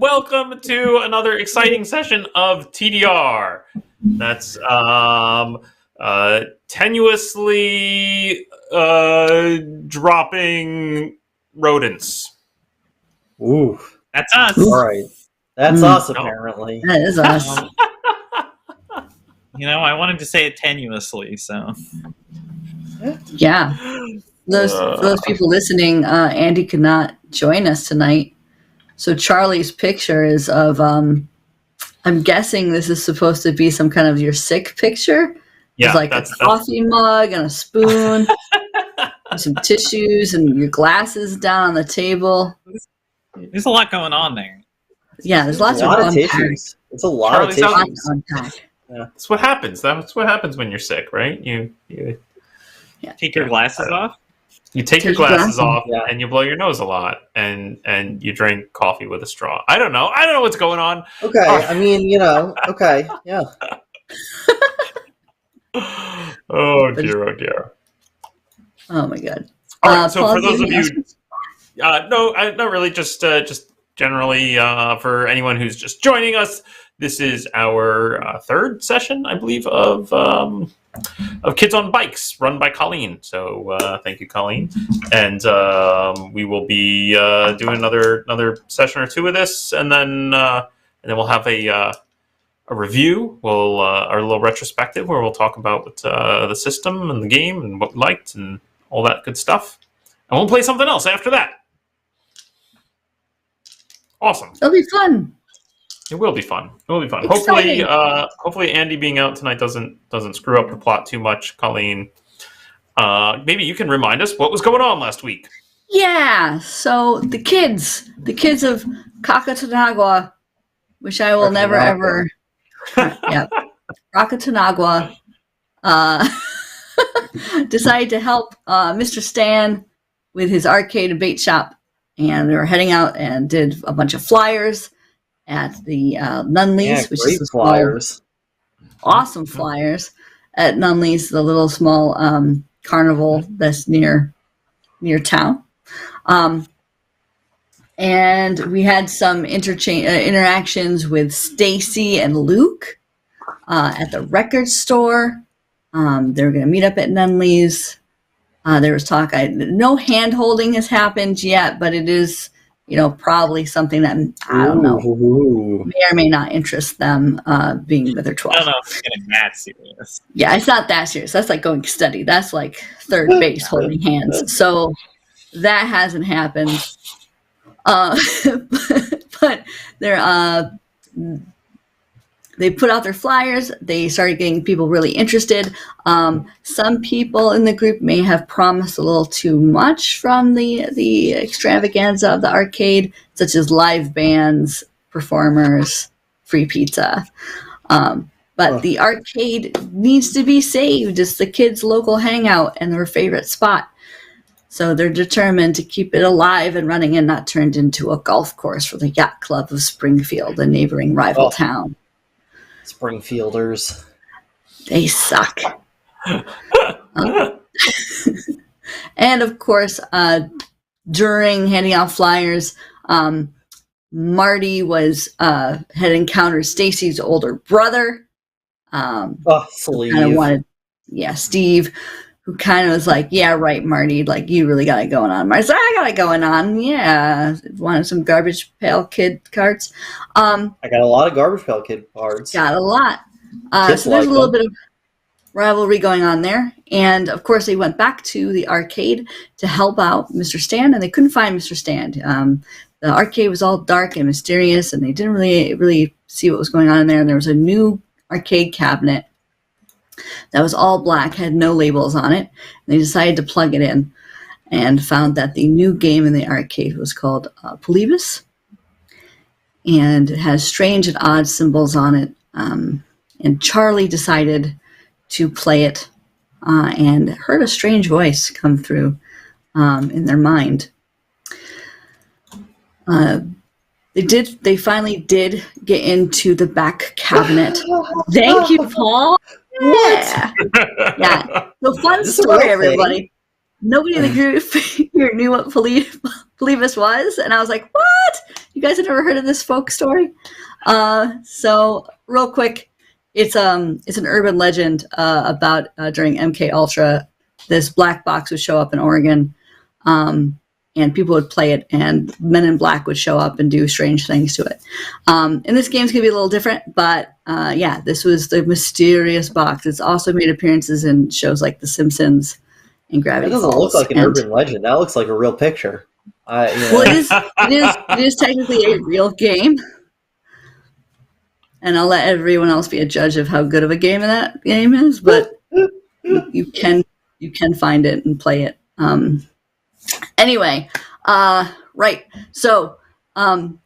welcome to another exciting session of TDR. That's tenuously dropping rodents. Ooh, That's us. all right. That's us, apparently. That is us. I wanted to say it tenuously, so. Yeah. For those people listening, Andy could not join us tonight. So Charlie's picture is of, I'm guessing this is supposed to be some kind of your sick picture. Yeah, There's like a coffee mug and a spoon, and some tissues, and your glasses down on the table. There's a lot going on there. Yeah, there's lots of of tissues. It's a lot Charlie's of out. tissues. Yeah. That's what happens. That's what happens when you're sick, right? You take your glasses off. You take your glasses off, and you blow your nose a lot, and you drink coffee with a straw. I don't know what's going on. Okay, I mean, okay, yeah. Oh dear. Oh my god. All right, so for those of you, not really, just generally for anyone who's just joining us, this is our third session, I believe, of Kids on Bikes, run by Colleen. So thank you, Colleen. And we will be doing another session or two of this, and then we'll have a review. Our little retrospective where we'll talk about the system and the game and what we liked and all that good stuff. And we'll play something else after that. Awesome. It'll be fun. It will be fun. Exciting. Hopefully Andy being out tonight doesn't screw up the plot too much. Colleen, maybe you can remind us what was going on last week. Yeah. So the kids of Cacatanagua, which I will never ever. Yeah, Cacatanagua decided to help Mr. Stan with his arcade and bait shop, and they were heading out and did a bunch of flyers at the Nunley's, which is flyers, awesome flyers at Nunley's, the little small carnival that's near town. And we had some interactions with Stacy and Luke at the record store. They were going to meet up at Nunley's. There was talk. No hand holding has happened yet, but it is, probably something that I don't know may or may not interest them. Being that they're 12. I don't know if it's getting that serious. Yeah, it's not that serious. That's like going to study. That's like third base holding hands. So that hasn't happened. But they put out their flyers. They started getting people really interested. Some people in the group may have promised a little too much from the extravaganza of the arcade, such as live bands, performers, free pizza. But the arcade needs to be saved. It's the kids' local hangout and their favorite spot. So they're determined to keep it alive and running and not turned into a golf course for the Yacht Club of Springfield, a neighboring rival town. Springfielders. They suck. And of course, during handing out flyers, Marty had encountered Stacy's older brother. Steve. Steve, who kind of was like, yeah, right, Marty, like, you really got it going on. Marty's like, I got it going on. Yeah. Wanted some Garbage Pail Kid cards. I got a lot of Garbage Pail Kid cards. Got a lot. So there's a little bit of rivalry going on there. And, of course, they went back to the arcade to help out Mr. Stan, and they couldn't find Mr. Stan. The arcade was all dark and mysterious, and they didn't really see what was going on in there. And there was a new arcade cabinet that was all black, had no labels on it. And they decided to plug it in and found that the new game in the arcade was called Polybus. And it has strange and odd symbols on it. And Charlie decided to play it and heard a strange voice come through in their mind. They finally did get into the back cabinet. Thank you, Paul. Yeah. So fun story, everybody. nobody in the group here knew what Polybius was, and I was like, "What? You guys have never heard of this folk story?" So real quick, it's an urban legend about during MK Ultra, this black box would show up in Oregon, and people would play it, and men in black would show up and do strange things to it. And this game's gonna be a little different, but yeah, this was the mysterious box. It's also made appearances in shows like The Simpsons and Gravity That doesn't Falls. look like an urban legend. That looks like a real picture. Well, it is technically a real game, and I'll let everyone else be a judge of how good of a game that game is. But you can find it and play it. Anyway, right. So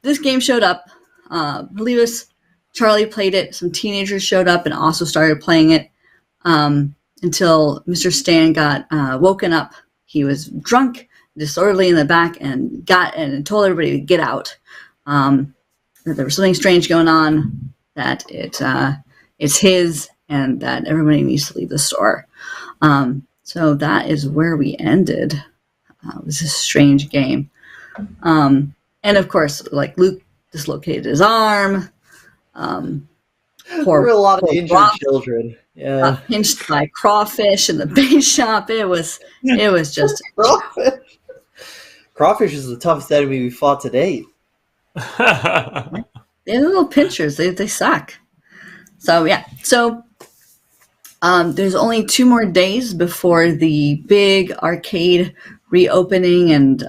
this game showed up. Polybius, Charlie played it. Some teenagers showed up and also started playing it until Mr. Stan got woken up. He was drunk, disorderly in the back, and told everybody to get out. That there was something strange going on. That it's his, and that everybody needs to leave the store. So that is where we ended. It was a strange game. And of course, like Luke dislocated his arm. There were a lot of injured children. Yeah. Pinched by crawfish in the bait shop. It was just Crawfish. Crawfish is the toughest enemy we fought to date. they're little pinchers. They suck. So yeah. So there's only 2 more days before the big arcade reopening and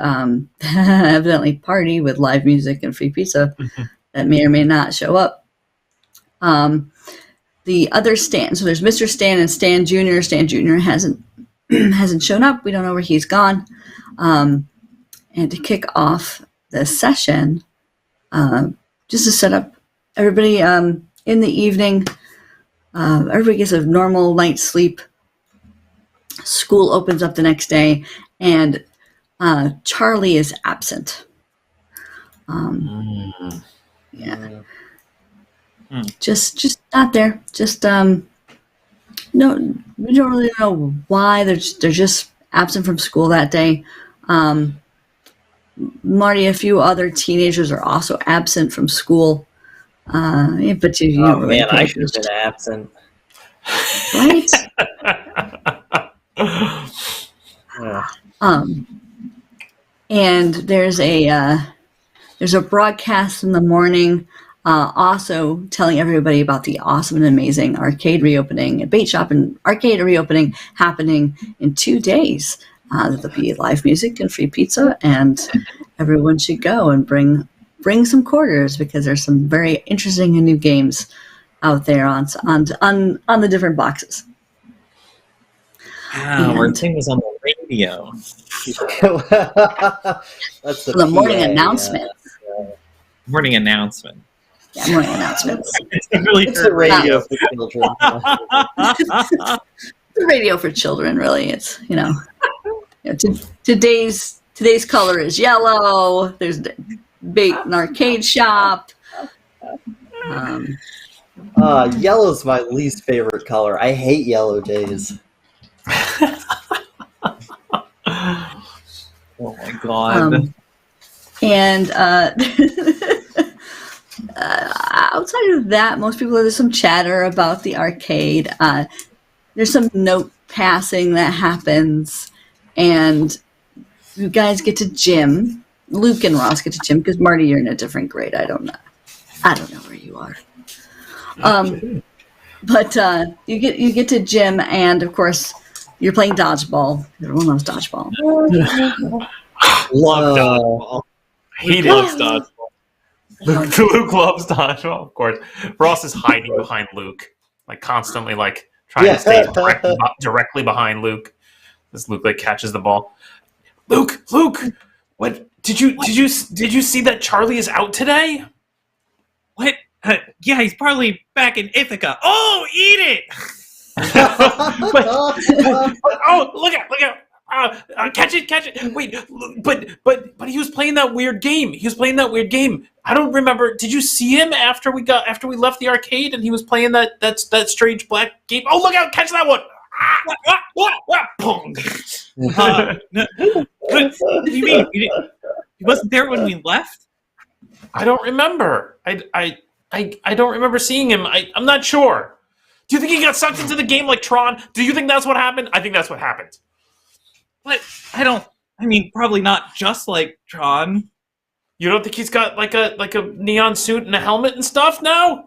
evidently party with live music and free pizza that may or may not show up. The other Stan, so there's Mr. Stan and Stan Jr. Stan Jr. hasn't shown up. We don't know where he's gone. And to kick off the session, just to set up everybody in the evening, everybody gets a normal night's sleep. School opens up the next day, and Charlie is absent. Yeah. Just not there. Just no, we don't really know why. They're just absent from school that day. Marty, a few other teenagers are also absent from school. But you oh man, I should have been absent. Right? And there's a broadcast in the morning, also telling everybody about the awesome and amazing arcade reopening, bait shop and arcade reopening happening in 2 days. There'll be live music and free pizza, and everyone should go and bring some quarters because there's some very interesting and new games out there on the different boxes. Wow, our thing was on the radio. That's the morning PA, announcement. Morning announcement. Yeah, morning announcements. It's the radio for children. The radio for children, really. It's today's color is yellow. There's bait and arcade shop. Yellow's my least favorite color. I hate yellow days. Oh my god. And outside of that, most people, there's some chatter about the arcade. There's some note passing that happens, and you guys get to gym. Luke and Ross get to gym because Marty, you're in a different grade. I don't know where you are. But you get to gym, and of course you're playing dodgeball. Everyone loves dodgeball. Love dodgeball. He loves dodgeball. Luke loves dodgeball, of course. Ross is hiding behind Luke, like constantly, like trying to stay directly behind Luke. As Luke like catches the ball. Luke, what did you see that Charlie is out today? What? Yeah, he's probably back in Ithaca. Oh, eat it! Oh, look out! Catch it! Wait, but he was playing that weird game. I don't remember. Did you see him after we left the arcade and he was playing that strange black game? Oh, look out! Catch that one! Pong! No, what do you mean? He wasn't there when we left? I don't remember. I don't remember seeing him. I'm not sure. Do you think he got sucked into the game like Tron? Do you think that's what happened? I think that's what happened. But I mean, probably not just like Tron. You don't think he's got like a neon suit and a helmet and stuff now?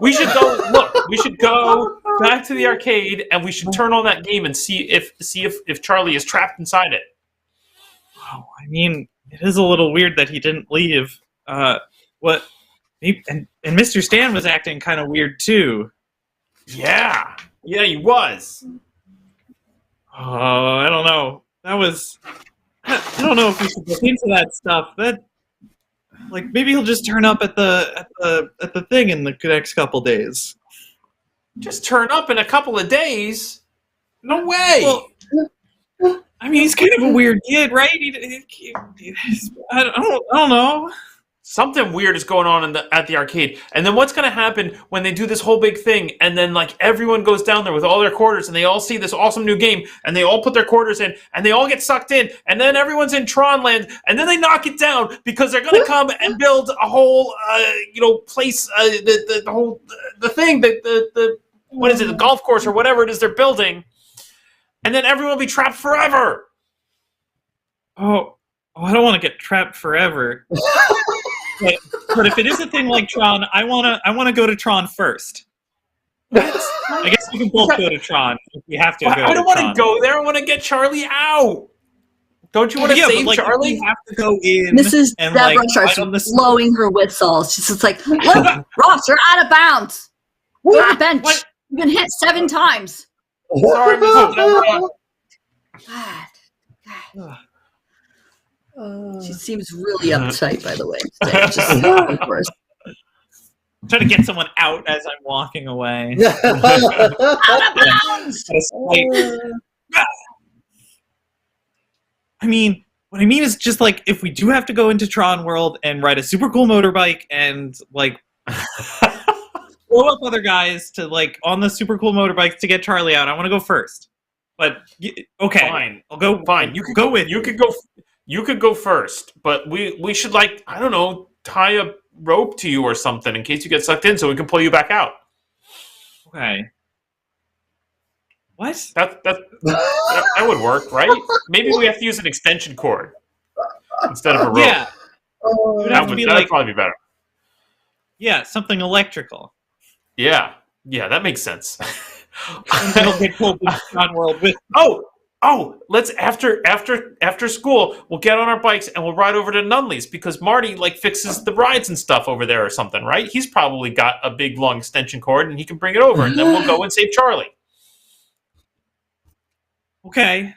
We should go look. We should go back to the arcade and we should turn on that game and see if Charlie is trapped inside it. Oh, I mean, it is a little weird that he didn't leave. And Mr. Stan was acting kind of weird too. Yeah, he was. Oh, I don't know. I don't know if we should look into that stuff. Like, maybe he'll just turn up at the thing in the next couple days. Just turn up in a couple of days? No way. Well, I mean, he's kind of a weird kid, right? I don't know. Something weird is going on at the arcade. And then what's going to happen when they do this whole big thing and then like everyone goes down there with all their quarters and they all see this awesome new game and they all put their quarters in and they all get sucked in and then everyone's in Tron land and then they knock it down because they're going to come and build a whole place, the thing, the what is it, the golf course or whatever it is they're building, and then everyone will be trapped forever. Oh, I don't want to get trapped forever. But if it is a thing like Tron, I wanna go to Tron first. I guess we can both go to Tron if we have to. I don't want to go there. I want to get Charlie out. Don't you want to save Charlie? We have to go in. Mrs. And, Deborah starts blowing her whistle. She's just like, "Look, Ross, you're out of bounds. Go on the bench. What? You've been hit 7 times." Sorry, Mrs. Deborah. God. She seems really uptight, by the way. Just, of course. I'm trying to get someone out as I'm walking away. Out of bounds! I mean, what I mean is just like if we do have to go into Tron World and ride a super cool motorbike and like blow up other guys to like on the super cool motorbikes to get Charlie out, I want to go first. But okay, Fine. I'll go. Fine. You could go with. You could go first, but we should like I don't know, tie a rope to you or something in case you get sucked in, so we can pull you back out. Okay. What? That would work, right? Maybe we have to use an extension cord instead of a rope. Yeah. That would probably be better. Yeah, something electrical. Yeah, that makes sense. And it'll get pulled into Tron World with. Oh, let's after school, we'll get on our bikes and we'll ride over to Nunley's because Marty like fixes the rides and stuff over there or something, right? He's probably got a big long extension cord and he can bring it over and then we'll go and save Charlie. Okay.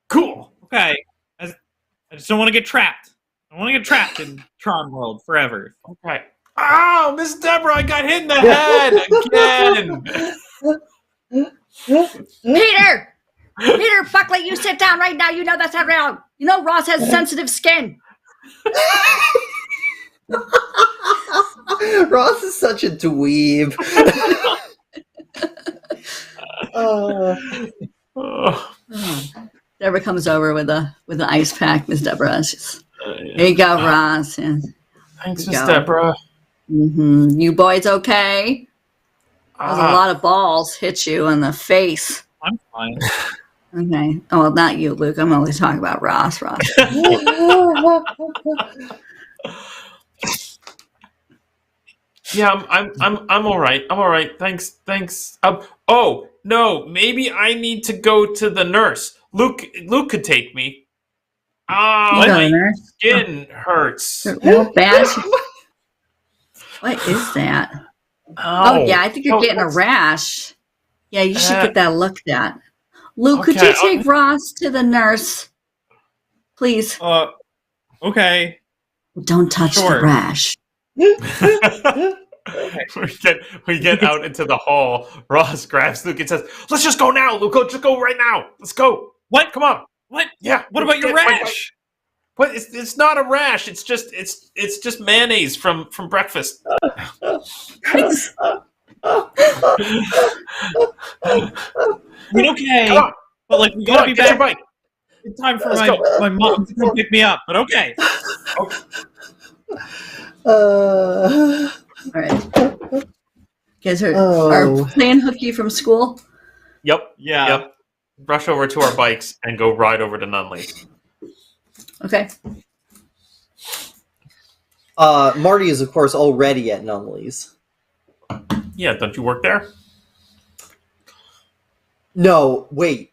Cool. Okay. I just don't want to get trapped. I want to get trapped in Tron World forever. Okay. Oh, Miss Deborah, I got hit in the head again. Peter, Buckley, you sit down right now. You know that's not real. You know Ross has sensitive skin. Ross is such a dweeb. Deborah comes over with an ice pack. Miss Deborah, she's, here you go, Ross. And thanks, Miss Deborah. Mm-hmm. You boys okay? There's a lot of balls hit you in the face. I'm fine. Okay. Oh, well, not you, Luke. I'm only talking about Ross. Yeah, I'm all right. I'm all right. Thanks. Oh no, maybe I need to go to the nurse. Luke could take me. My skin hurts. Real bad. What is that? Oh yeah, I think you're getting a rash. Yeah, you should get that looked at. Luke, could you take Ross to the nurse, please? Okay. Don't touch the rash. We get out into the hall. Ross grabs Luke and says, "Let's just go now, Luke. Just go right now. Let's go. What? Come on. What? Yeah. What about your rash? What? It's not a rash. It's just mayonnaise from breakfast." Okay. But like, we Come gotta on, be get your back bike. in time for Let's my go. mom to come pick me up. But okay. Uh, All right. You guys are Oh. playing hooky from school? Yep. Yeah. Yep. Rush over to our bikes and go ride over to Nunley. Okay. Marty is, of course, already at Nunley's. Yeah, don't you work there? No, wait.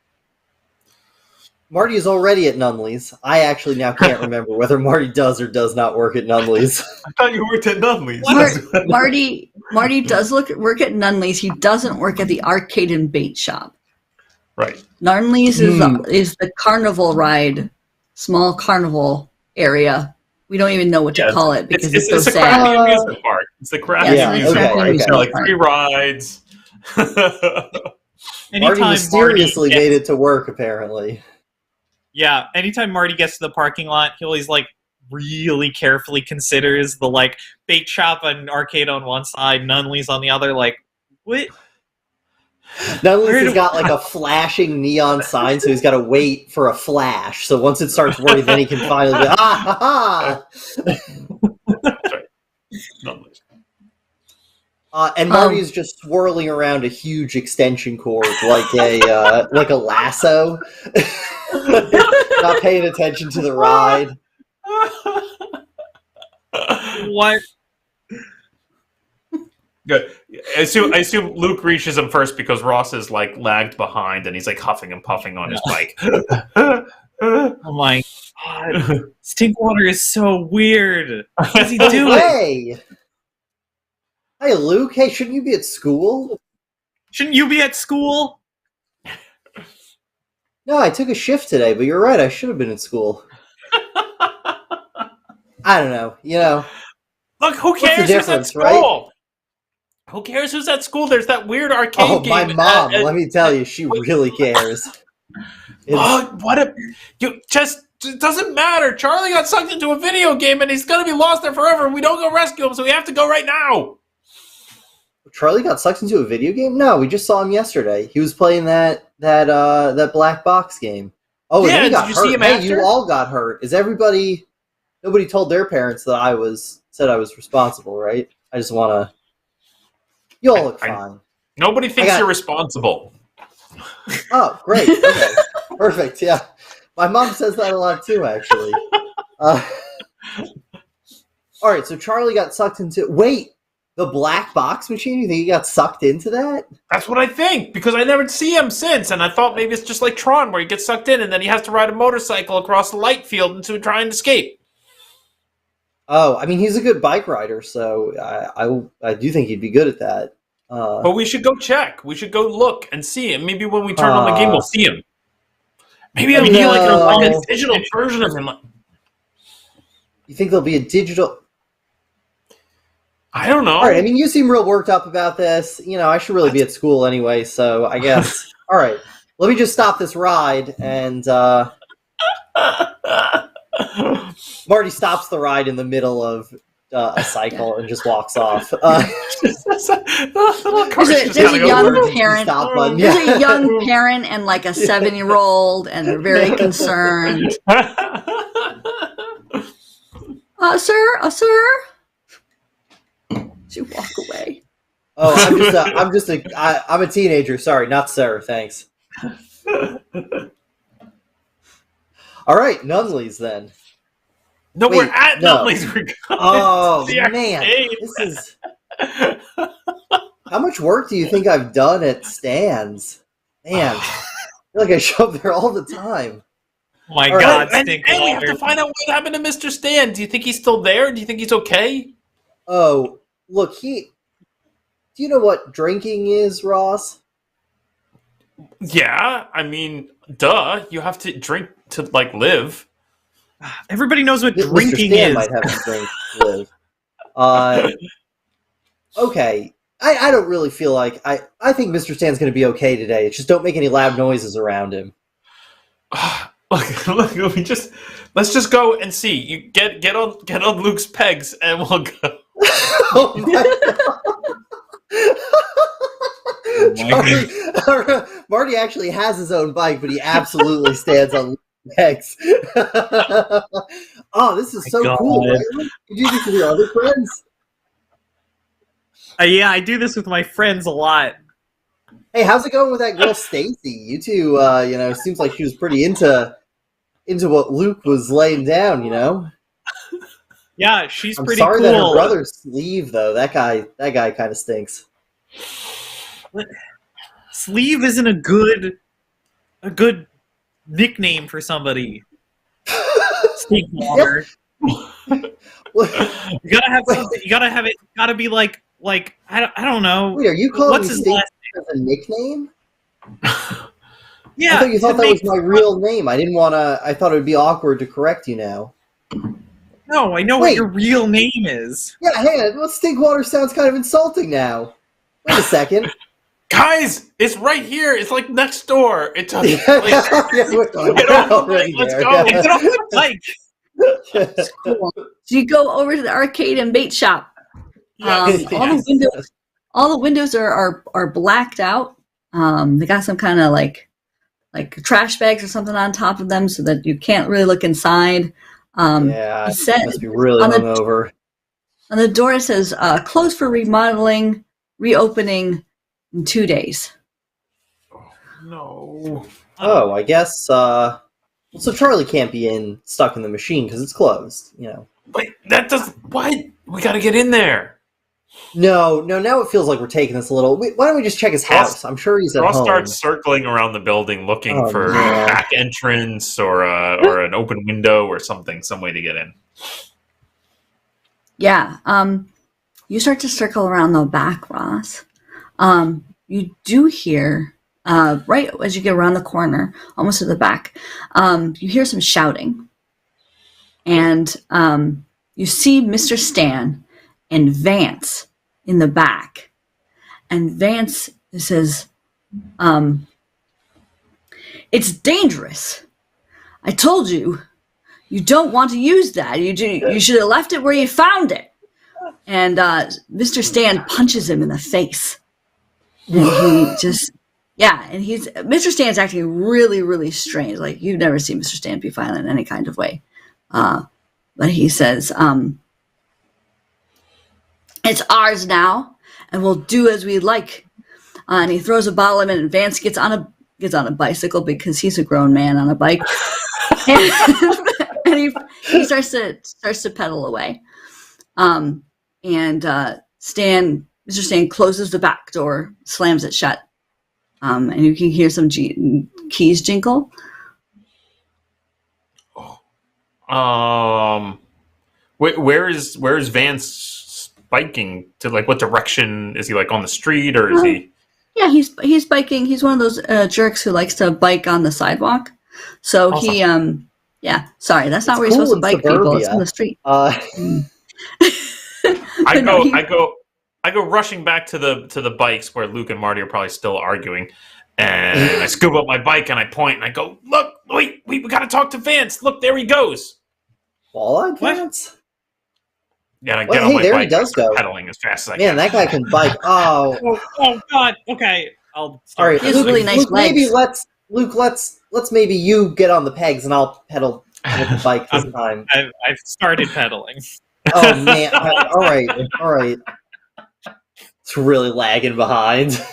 Marty is already at Nunley's. I actually now can't remember whether Marty does or does not work at Nunley's. I thought you worked at Nunley's. Marty does work at Nunley's. He doesn't work at the arcade and bait shop. Right. Nunley's is the carnival ride, small carnival area. We don't even know what to call it because it's so a sad. crappy amusement park. It's the crappy amusement park. There are like 3 rides. Marty mysteriously made it to work, apparently. Yeah, anytime Marty gets to the parking lot, he always like really carefully considers the like bait shop and arcade on one side, Nunley's on the other. Like, what? Nunley's has got like a flashing neon sign, so he's got to wait for a flash. So once it starts working, then he can finally be ha That's right. Nunley's. And Marty's just swirling around a huge extension cord like a lasso. Not paying attention to the ride. What? Good. I assume Luke reaches him first because Ross is like lagged behind and he's like huffing and puffing on his bike. Oh my god. Stinkwater is so weird. What does he do? Hey! Hey, Luke. Hey, shouldn't you be at school? Shouldn't you be at school? No, I took a shift today, but you're right. I should have been at school. I don't know. You know. Look, who What's the cares who's at difference, school? right? Who cares who's at school? There's that weird arcade Oh, game. my mom. Let me tell you, she really cares. It doesn't matter. Charlie got sucked into a video game and he's gonna be lost there forever. We don't go rescue him, so we have to go right now. Charlie got sucked into a video game? No, we just saw him yesterday. He was playing that black box game. Oh, yeah, and he got did you hurt. see him Hey, after? you all got hurt. Is everybody? Nobody told their parents that said I was responsible, right? I just want to. You all look fine. Nobody thinks you're responsible. Oh, great. Okay. Perfect. Yeah, my mom says that a lot too, actually. All right, so Charlie got sucked into. Wait. The black box machine? You think he got sucked into that? That's what I think, because I never see him since, and I thought maybe it's just like Tron, where he gets sucked in, and then he has to ride a motorcycle across the light field to try and escape. Oh, I mean, he's a good bike rider, so I do think he'd be good at that. But we should go check. We should go look and see him. Maybe when we turn on the game, we'll see him. Maybe it'll be like a digital version of him. You think there'll be a digital... I don't know. All right, I mean, you seem real worked up about this. You know, I should really be at school anyway, so I guess... All right, let me just stop this ride, and Marty stops the ride in the middle of a cycle and just walks off. There's a young parent. There's a young parent and like a 7-year-old, and they're very concerned. Sir. You walk away. Oh, I'm a teenager. Sorry, not sir. Thanks. All right, Nunley's then. No, we're at Nunley's. Oh man, this is. How much work do you think I've done at stands? Man, I feel like I show up there all the time. My God, and we have to find out what happened to Mr. Stan. Do you think he's still there? Do you think he's okay? Oh. Look, do you know what drinking is, Ross? Yeah, I mean, duh. You have to drink to, like, live. Everybody knows what drinking Mr. Stan is. might have to drink to live. Okay. I don't really feel like... I think Mr. Stan's going to be okay today. It's just don't make any loud noises around him. Look, let's just go and see. You get on Luke's pegs and we'll go. Oh my God. Marty actually has his own bike, but he absolutely stands on legs. Oh, this is so cool! Right? You do this with your other friends? Yeah, I do this with my friends a lot. Hey, how's it going with that girl Stacy? You two, seems like she was pretty into what Luke was laying down. Yeah, she's I'm pretty sorry cool. that her brother's Sleeve, though. That guy kind of stinks. Sleeve isn't a good nickname for somebody. Stinkwater. You gotta have something. You gotta have it. Gotta be like I don't know. Wait, are you calling what's me his Stink last as a nickname? Yeah, I thought you thought that was my real name. I didn't want to. I thought it would be awkward to correct you now. No, I know what your real name is. Yeah, hey, well, Stinkwater sounds kind of insulting now. Wait a second. Guys, it's right here. It's like next door. It's a, Get off let's go. Get off the bike. Cool. So you go over to the arcade and bait shop. All the windows are blacked out. They got some kind of like trash bags or something on top of them, so that you can't really look inside. It must be really hungover. On the door it says closed for remodeling, reopening in 2 days. No. Oh, I guess. So Charlie can't be stuck in the machine because it's closed. Wait, that does. Why? We got to get in there. No. Now it feels like we're taking this a little. Why don't we just check his house? I'm sure he's at home. Ross starts circling around the building looking for a back entrance or an open window or something, some way to get in. Yeah. You start to circle around the back, Ross. You do hear, right as you get around the corner, almost to the back, you hear some shouting. And you see Mr. Stan and Vance in the back. And Vance says, it's dangerous. I told you, you don't want to use that. You should have left it where you found it. And Mr. Stan punches him in the face. And Mr. Stan's acting really, really strange. Like, you've never seen Mr. Stan be violent in any kind of way. But he says, it's ours now, and we'll do as we like. And he throws a bottle at him, and Vance gets on a bicycle because he's a grown man on a bike. and he starts to pedal away. Mr. Stan closes the back door, slams it shut, and you can hear some keys jingle. Where is Vance biking to? Like, what direction is he? Like on the street, or is he? Yeah, he's biking. He's one of those jerks who likes to bike on the sidewalk. So awesome. Sorry, that's not where you're supposed to bike, people. It's on the street. I go rushing back to the bikes where Luke and Marty are probably still arguing, and I scoop up my bike and I point and I go, look, wait, we got to talk to Vance. Look, there he goes. Walleye Vance? Yeah, I get on my there bike, he does go. pedaling as fast as I can. Man, that guy can bike. Oh God. Okay, I'll start. All right, he has really nice Luke, legs. Maybe let's maybe you get on the pegs and I'll pedal with the bike this time. I've started pedaling. Oh man! All right. It's really lagging behind. So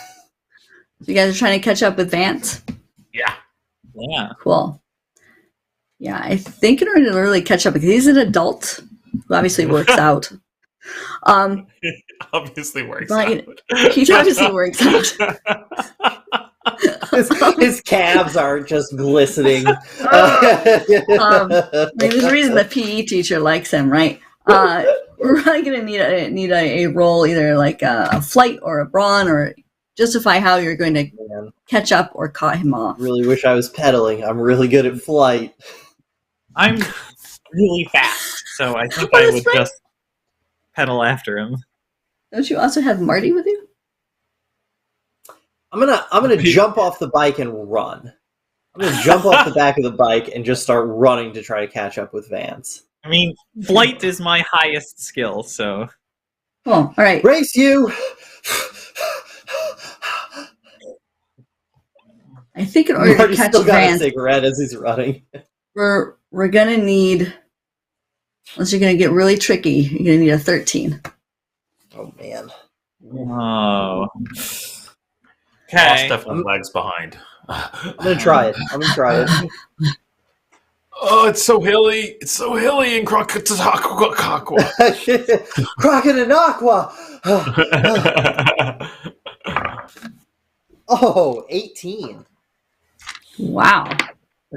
you guys are trying to catch up with Vance? Yeah. Cool. Yeah, I think in order to really catch up, because he's an adult who obviously works out. Obviously works out. He obviously works out. His calves are just glistening. There's a reason the PE teacher likes him, right? We're probably going to need a roll, either like a flight or a brawn, or justify how you're going to catch up or cut him off. Really wish I was pedaling. I'm really good at flight. I'm really fast, so I think I would just pedal after him. Don't you also have Marty with you? I'm gonna jump off the bike and run. I'm gonna jump off the back of the bike and just start running to try to catch up with Vance. I mean, flight is my highest skill, so. Oh, all right. Race you! I think in order to Marty's catch still got Vance, a cigarette as he's running. we're gonna need. Unless you're gonna get really tricky, you're gonna need a 13. Oh man. Oh. Ross Okay. definitely lags behind. I'm gonna try it. Oh, it's so hilly. It's so hilly in Krakatahakwa. Crockett and Aqua. Oh, 18. Wow.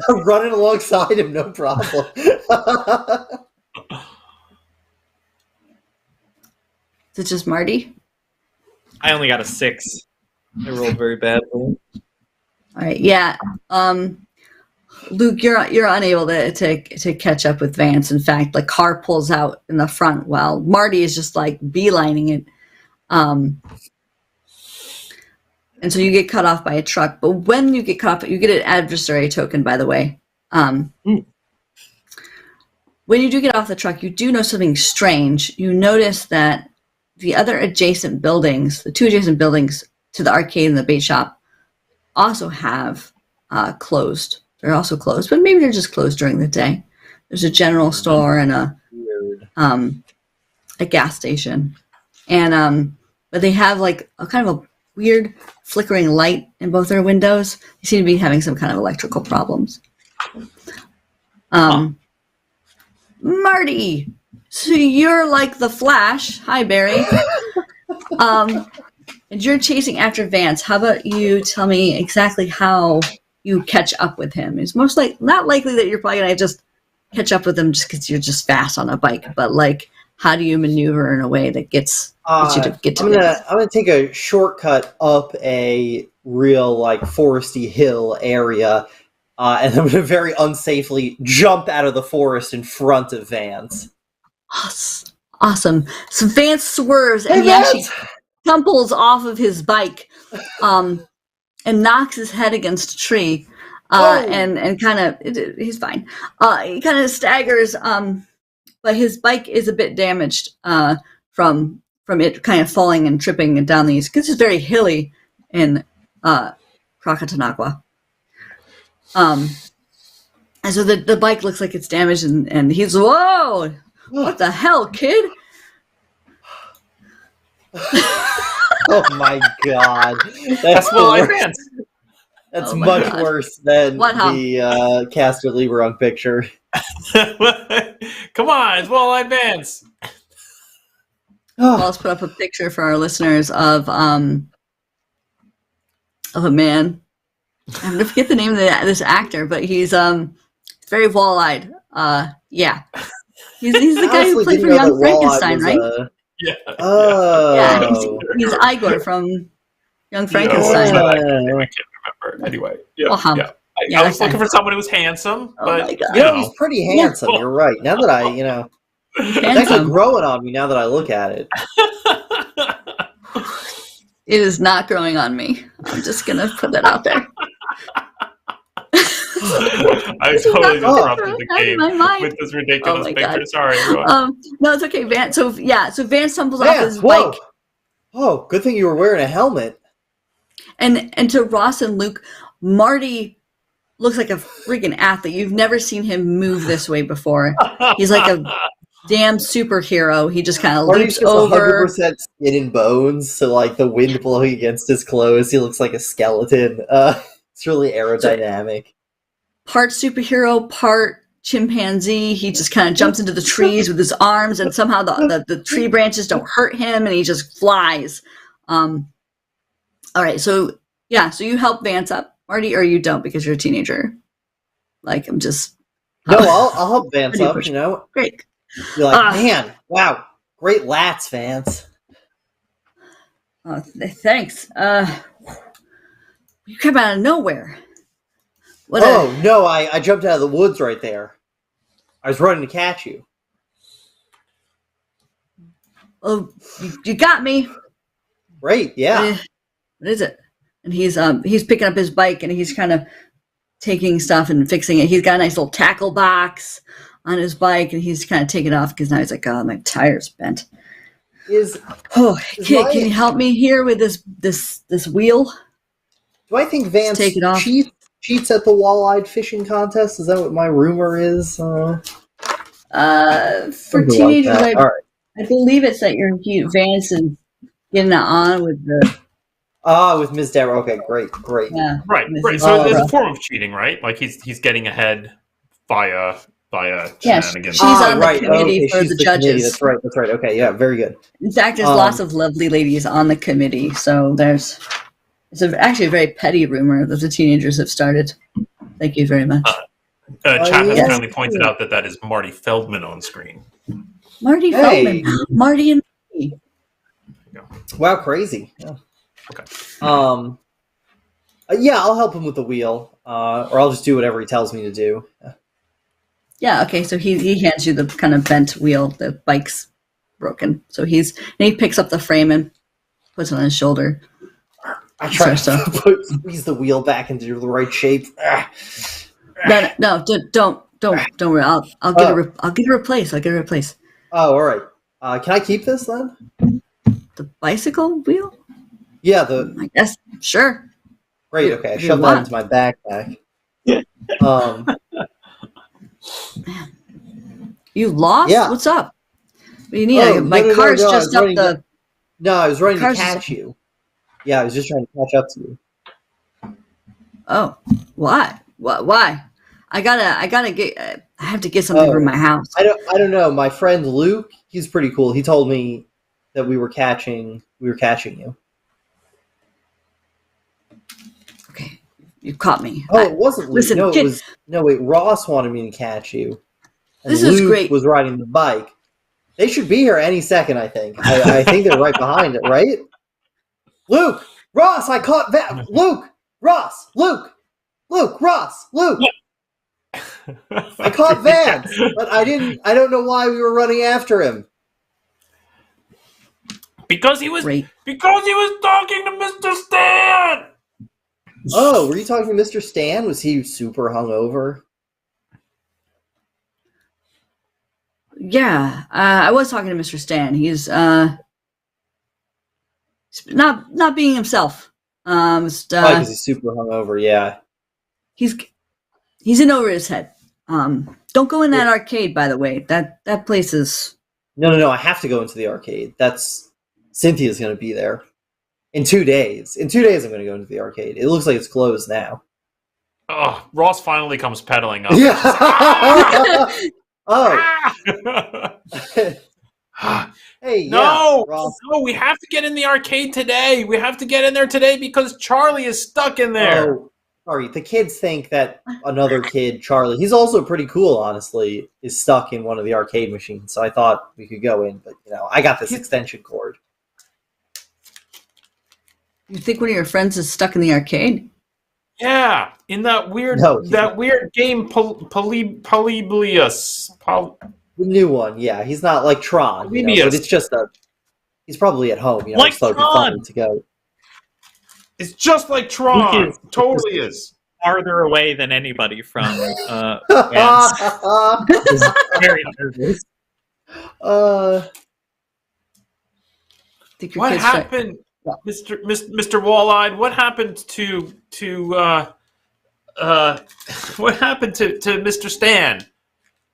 I'm running alongside him, no problem. Is it just Marty? I only got a 6. I rolled very badly. All right. Yeah. Luke, you're unable to catch up with Vance. In fact, the car pulls out in the front while Marty is just like beelining it. And so you get cut off by a truck. But when you get cut off, you get an adversary token, by the way. When you do get off the truck, you do know something strange. You notice that the other adjacent buildings, the 2 adjacent buildings to the arcade and the bait shop, also have closed. They're also closed, but maybe they're just closed during the day. There's a general store and a gas station, and but they have like a kind of a weird flickering light in both their windows. They seem to be having some kind of electrical problems. Marty, so you're like the Flash. Hi, Barry. And you're chasing after Vance. How about you tell me exactly how you catch up with him? It's not likely that you're probably gonna just catch up with him just because you're just fast on a bike, but like, how do you maneuver in a way that gets you to get to Vance? I'm gonna take a shortcut up a real like foresty hill area, and I'm gonna very unsafely jump out of the forest in front of Vance. Awesome. So Vance swerves and he actually tumbles off of his bike, and knocks his head against a tree, and kind of he's fine. He kind of staggers, but his bike is a bit damaged from it kind of falling and tripping and down these, because it's very hilly in Krakatahakwa. And so the bike looks like it's damaged, and he's, whoa, what the hell, kid? Oh my god. That's well advanced. That's much worse than the Caster Lieberung picture. Come on, it's well advanced. Well, let's put up a picture for our listeners of a man. I'm gonna forget the name of this actor, but he's very wall-eyed. Yeah, he's the guy who played for Young Frankenstein, right? Yeah. Oh. Yeah, he's Igor from Young Frankenstein. I can't remember. Anyway, yeah. I was looking for someone who was handsome, but he's pretty handsome. You're right. Now that it's actually growing on me. Now that I look at it, it is not growing on me. I'm just gonna put that out there. I totally disrupted the game with this ridiculous picture. God. Sorry. No, it's okay, Vance. So Vance tumbles off his bike. Oh, good thing you were wearing a helmet. And to Ross and Luke, Marty looks like a freaking athlete. You've never seen him move this way before. He's like a damn superhero. He just kind of leaps over. 100% skin and bones, so like the wind blowing against his clothes, he looks like a skeleton. It's really aerodynamic. Part superhero, part chimpanzee. He just kind of jumps into the trees with his arms, and somehow the tree branches don't hurt him, and he just flies. All right, so you help Vance up, Marty, or you don't because you're a teenager. Like, I'm just... No, I'll help Vance up, Great. You're like, man, wow, great lats, Vance. Thanks. You came out of nowhere. No, I jumped out of the woods right there. I was running to catch you. Oh, you got me. Great, yeah. What is it? And he's picking up his bike and he's kind of taking stuff and fixing it. He's got a nice little tackle box on his bike and he's kind of taking it off because now he's like, oh, my tire's bent. Can you help me here with this wheel? Do I think Vance take it off. cheats at the wall-eyed fishing contest? Is that what my rumor is? For Something teenagers, like that. All right. I believe it's that Vance is getting it on with the. With Ms. Deborah. Okay, great. Yeah. Right. So it's a form of cheating, right? Like he's getting ahead via shenanigans. She's on the committee for she's the judges. Committee. That's right. Okay, yeah, very good. In fact, there's lots of lovely ladies on the committee, so it's actually a very petty rumor that the teenagers have started. Thank you very much. Chat has kindly pointed out that is Marty Feldman on screen. Marty Feldman. Marty and me. Wow, crazy. Yeah. Okay. Yeah, I'll help him with the wheel, or I'll just do whatever he tells me to do. Yeah, okay, so he hands you the kind of bent wheel. The bike's broken. So he picks up the frame and puts it on his shoulder. I try to squeeze the wheel back into the right shape. No, don't worry. I'll get it replaced. I'll get it replaced. Oh, all right. Can I keep this then? The bicycle wheel? Yeah, I guess, sure. Great, okay. I shoved that into my backpack. Man. You lost? Yeah. What's up? What do you need? My car's just up the... No, I was running to catch you. Yeah, I was just trying to catch up to you. Oh, why? Why? I have to get something from my house. I don't know. My friend Luke, he's pretty cool. He told me that we were catching you. Okay, you caught me. Oh, it wasn't Luke. Listen, it was Ross wanted me to catch you. And this Luke is great. Was riding the bike. They should be here any second, I think. I think they're right behind it, right? Luke! Ross, I caught that! Luke! Ross! Luke! Ross! Luke! I caught Vance, but I don't know why we were running after him. Because he was talking to Mr. Stan! Oh, were you talking to Mr. Stan? Was he super hungover? Yeah, I was talking to Mr. Stan. He's not being himself. Because he's super hungover. Yeah, he's in over his head. Don't go in that arcade, by the way. That place is. No. I have to go into the arcade. Cynthia's going to be there in 2 days. In 2 days, I'm going to go into the arcade. It looks like it's closed now. Oh, Ross finally comes pedaling up. Yeah. Hey, no, Ross. No, we have to get in the arcade today. We have to get in there today because Charlie is stuck in there. Oh, sorry. The kids think that another kid, Charlie, he's also pretty cool, honestly, is stuck in one of the arcade machines. So I thought we could go in, but I got this extension cord. You think one of your friends is stuck in the arcade? Yeah, in that weird game, Polybius. The new one, yeah. He's not like Tron, but it's just he's probably at home, like so Tron. To go. It's just like Tron. Totally is. Farther away than anybody from Vance. Very nervous. What happened, Mr. Wall-Eyed? What happened to Mr. Stan?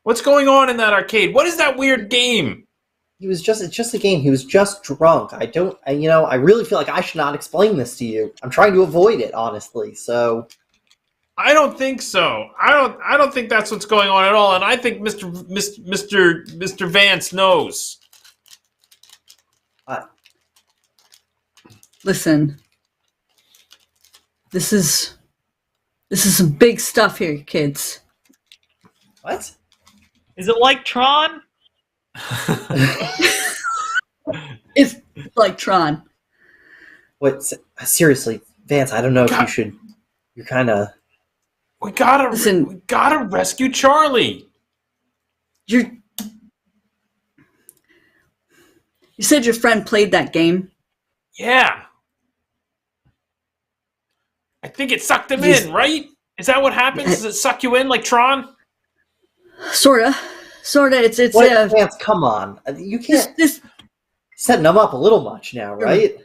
What's going on in that arcade? What is that weird game? It's just a game. He was just drunk. I really feel like I should not explain this to you. I'm trying to avoid it, honestly. So I don't think so. I don't think that's what's going on at all. And I think Mr. Vance knows. Listen. This is some big stuff here, kids. What? Is it like Tron? It's like Tron. What? Seriously, Vance, I don't know if you should. You're kind of. We gotta rescue Charlie. You said your friend played that game? Yeah. I think it sucked him in, right? Is that what happens? Does it suck you in like Tron? Sorta. It's Vance, come on. You can't. This setting them up a little much now, right?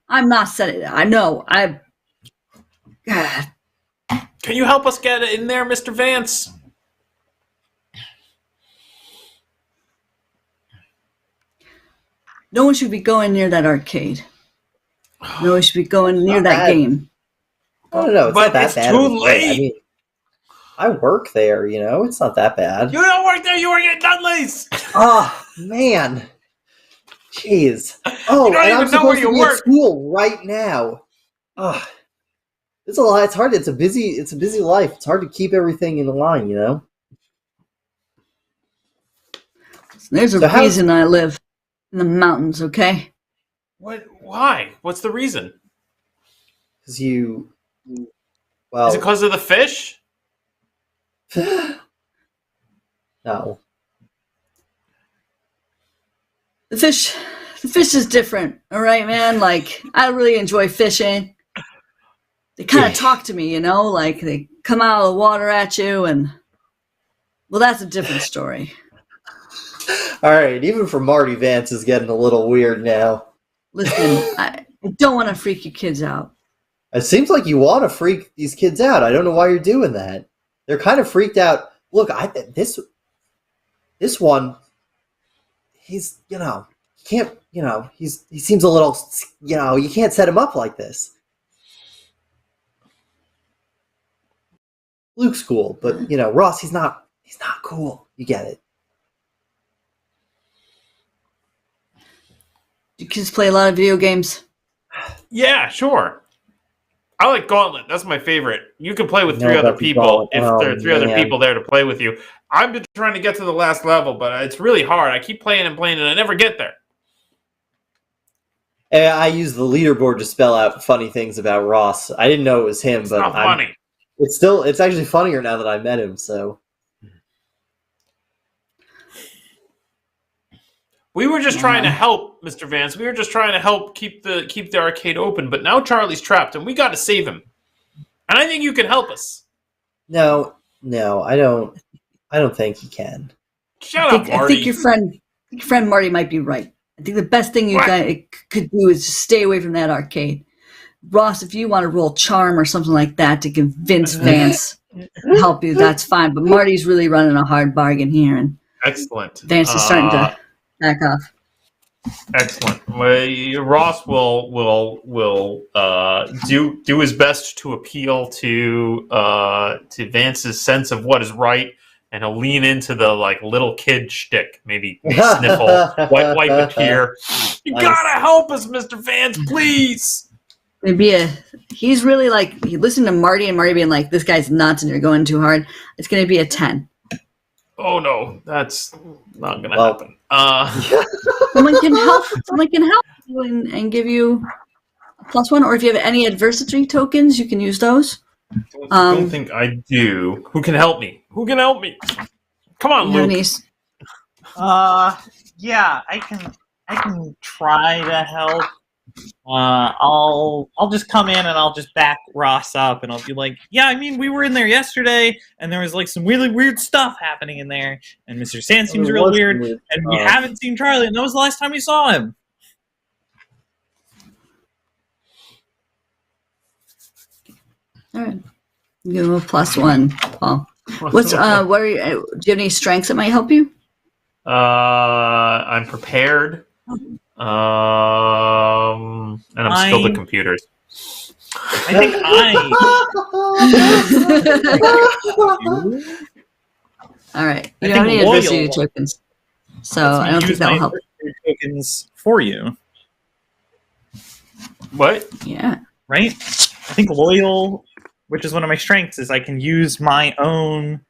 I'm not setting it. I know. God. Can you help us get in there, Mr. Vance? No one should be going near that arcade. No one should be going near Not that bad. game. No, it's But not that it's bad. too of a play. I late. mean, I work there, it's not that bad. You don't work there. You work at Dudley's. Oh, man. Jeez. Oh, You don't and even I'm know where supposed you to be work. at school right now. Oh, it's a lot. It's hard. It's a busy life. It's hard to keep everything in line, There's a So how's- reason I live in the mountains, okay? What? Why? What's the reason? Because you. Is Well. it because of the fish? No. The fish is different, all right, man? Like, I really enjoy fishing. They kind of talk to me, like they come out of the water at you, and well, that's a different story. All right. Even for Marty, Vance is getting a little weird now. Listen, I don't want to freak you kids out. It seems like you want to freak these kids out. I don't know why you're doing that. They're kind of freaked out. Look, this one, he's, he can't, he seems a little, you can't set him up like this. Luke's cool, but Ross, he's not cool. You get it. Do you kids play a lot of video games? Yeah, sure. I like Gauntlet. That's my favorite. You can play with No, three other that's people Gauntlet. if Oh, there are three other man. people there to play with you. I'm just trying to get to the last level, but it's really hard. I keep playing and playing, and I never get there. And I use the leaderboard to spell out funny things about Ross. I didn't know it was him, It's but not funny. it's actually funnier now that I met him. So We were just trying to help, Mr. Vance. We were just trying to help keep the arcade open, but now Charlie's trapped, and we got to save him. And I think you can help us. no, I don't think he can. Shut up, I Marty. think your friend Marty might be right. I think the best thing you What? guys could do is just stay away from that arcade. Ross, if you want to roll charm or something like that to convince Vance to help you, that's fine. But Marty's really running a hard bargain here, and Excellent. Vance is starting to back off. Excellent. Well, Ross will do his best to appeal to Vance's sense of what is right, and he'll lean into the little kid shtick. Maybe sniffle, wipe a tear. You Nice. gotta help us, Mr. Vance, please. He's really he listened to Marty and Marty being like, this guy's nuts and you're going too hard. It's going to be a 10. Oh no, that's not gonna Well, happen. Someone can help you and give you a +1, or if you have any adversity tokens, you can use those. I don't think I do. Who can help me? Come on, You have Luke. any- Yeah, I can try to help. I'll just come in and I'll just back Ross up and I'll be like, yeah, I mean, we were in there yesterday and there was some really weird stuff happening in there, and Mr. Sand seems There real was weird, weird and we stuff. haven't seen Charlie, and that was the last time we saw him. All right. Give him a +1, Paul. What are you? Do you have any strengths that might help you? I'm prepared. And I'm skilled at computers. I think All right. I You don't have think any adversity loyal tokens, so lets me I don't think use that'll my help. adversity tokens for you, What? Yeah. right? I think loyal, which is one of my strengths, is I can use my own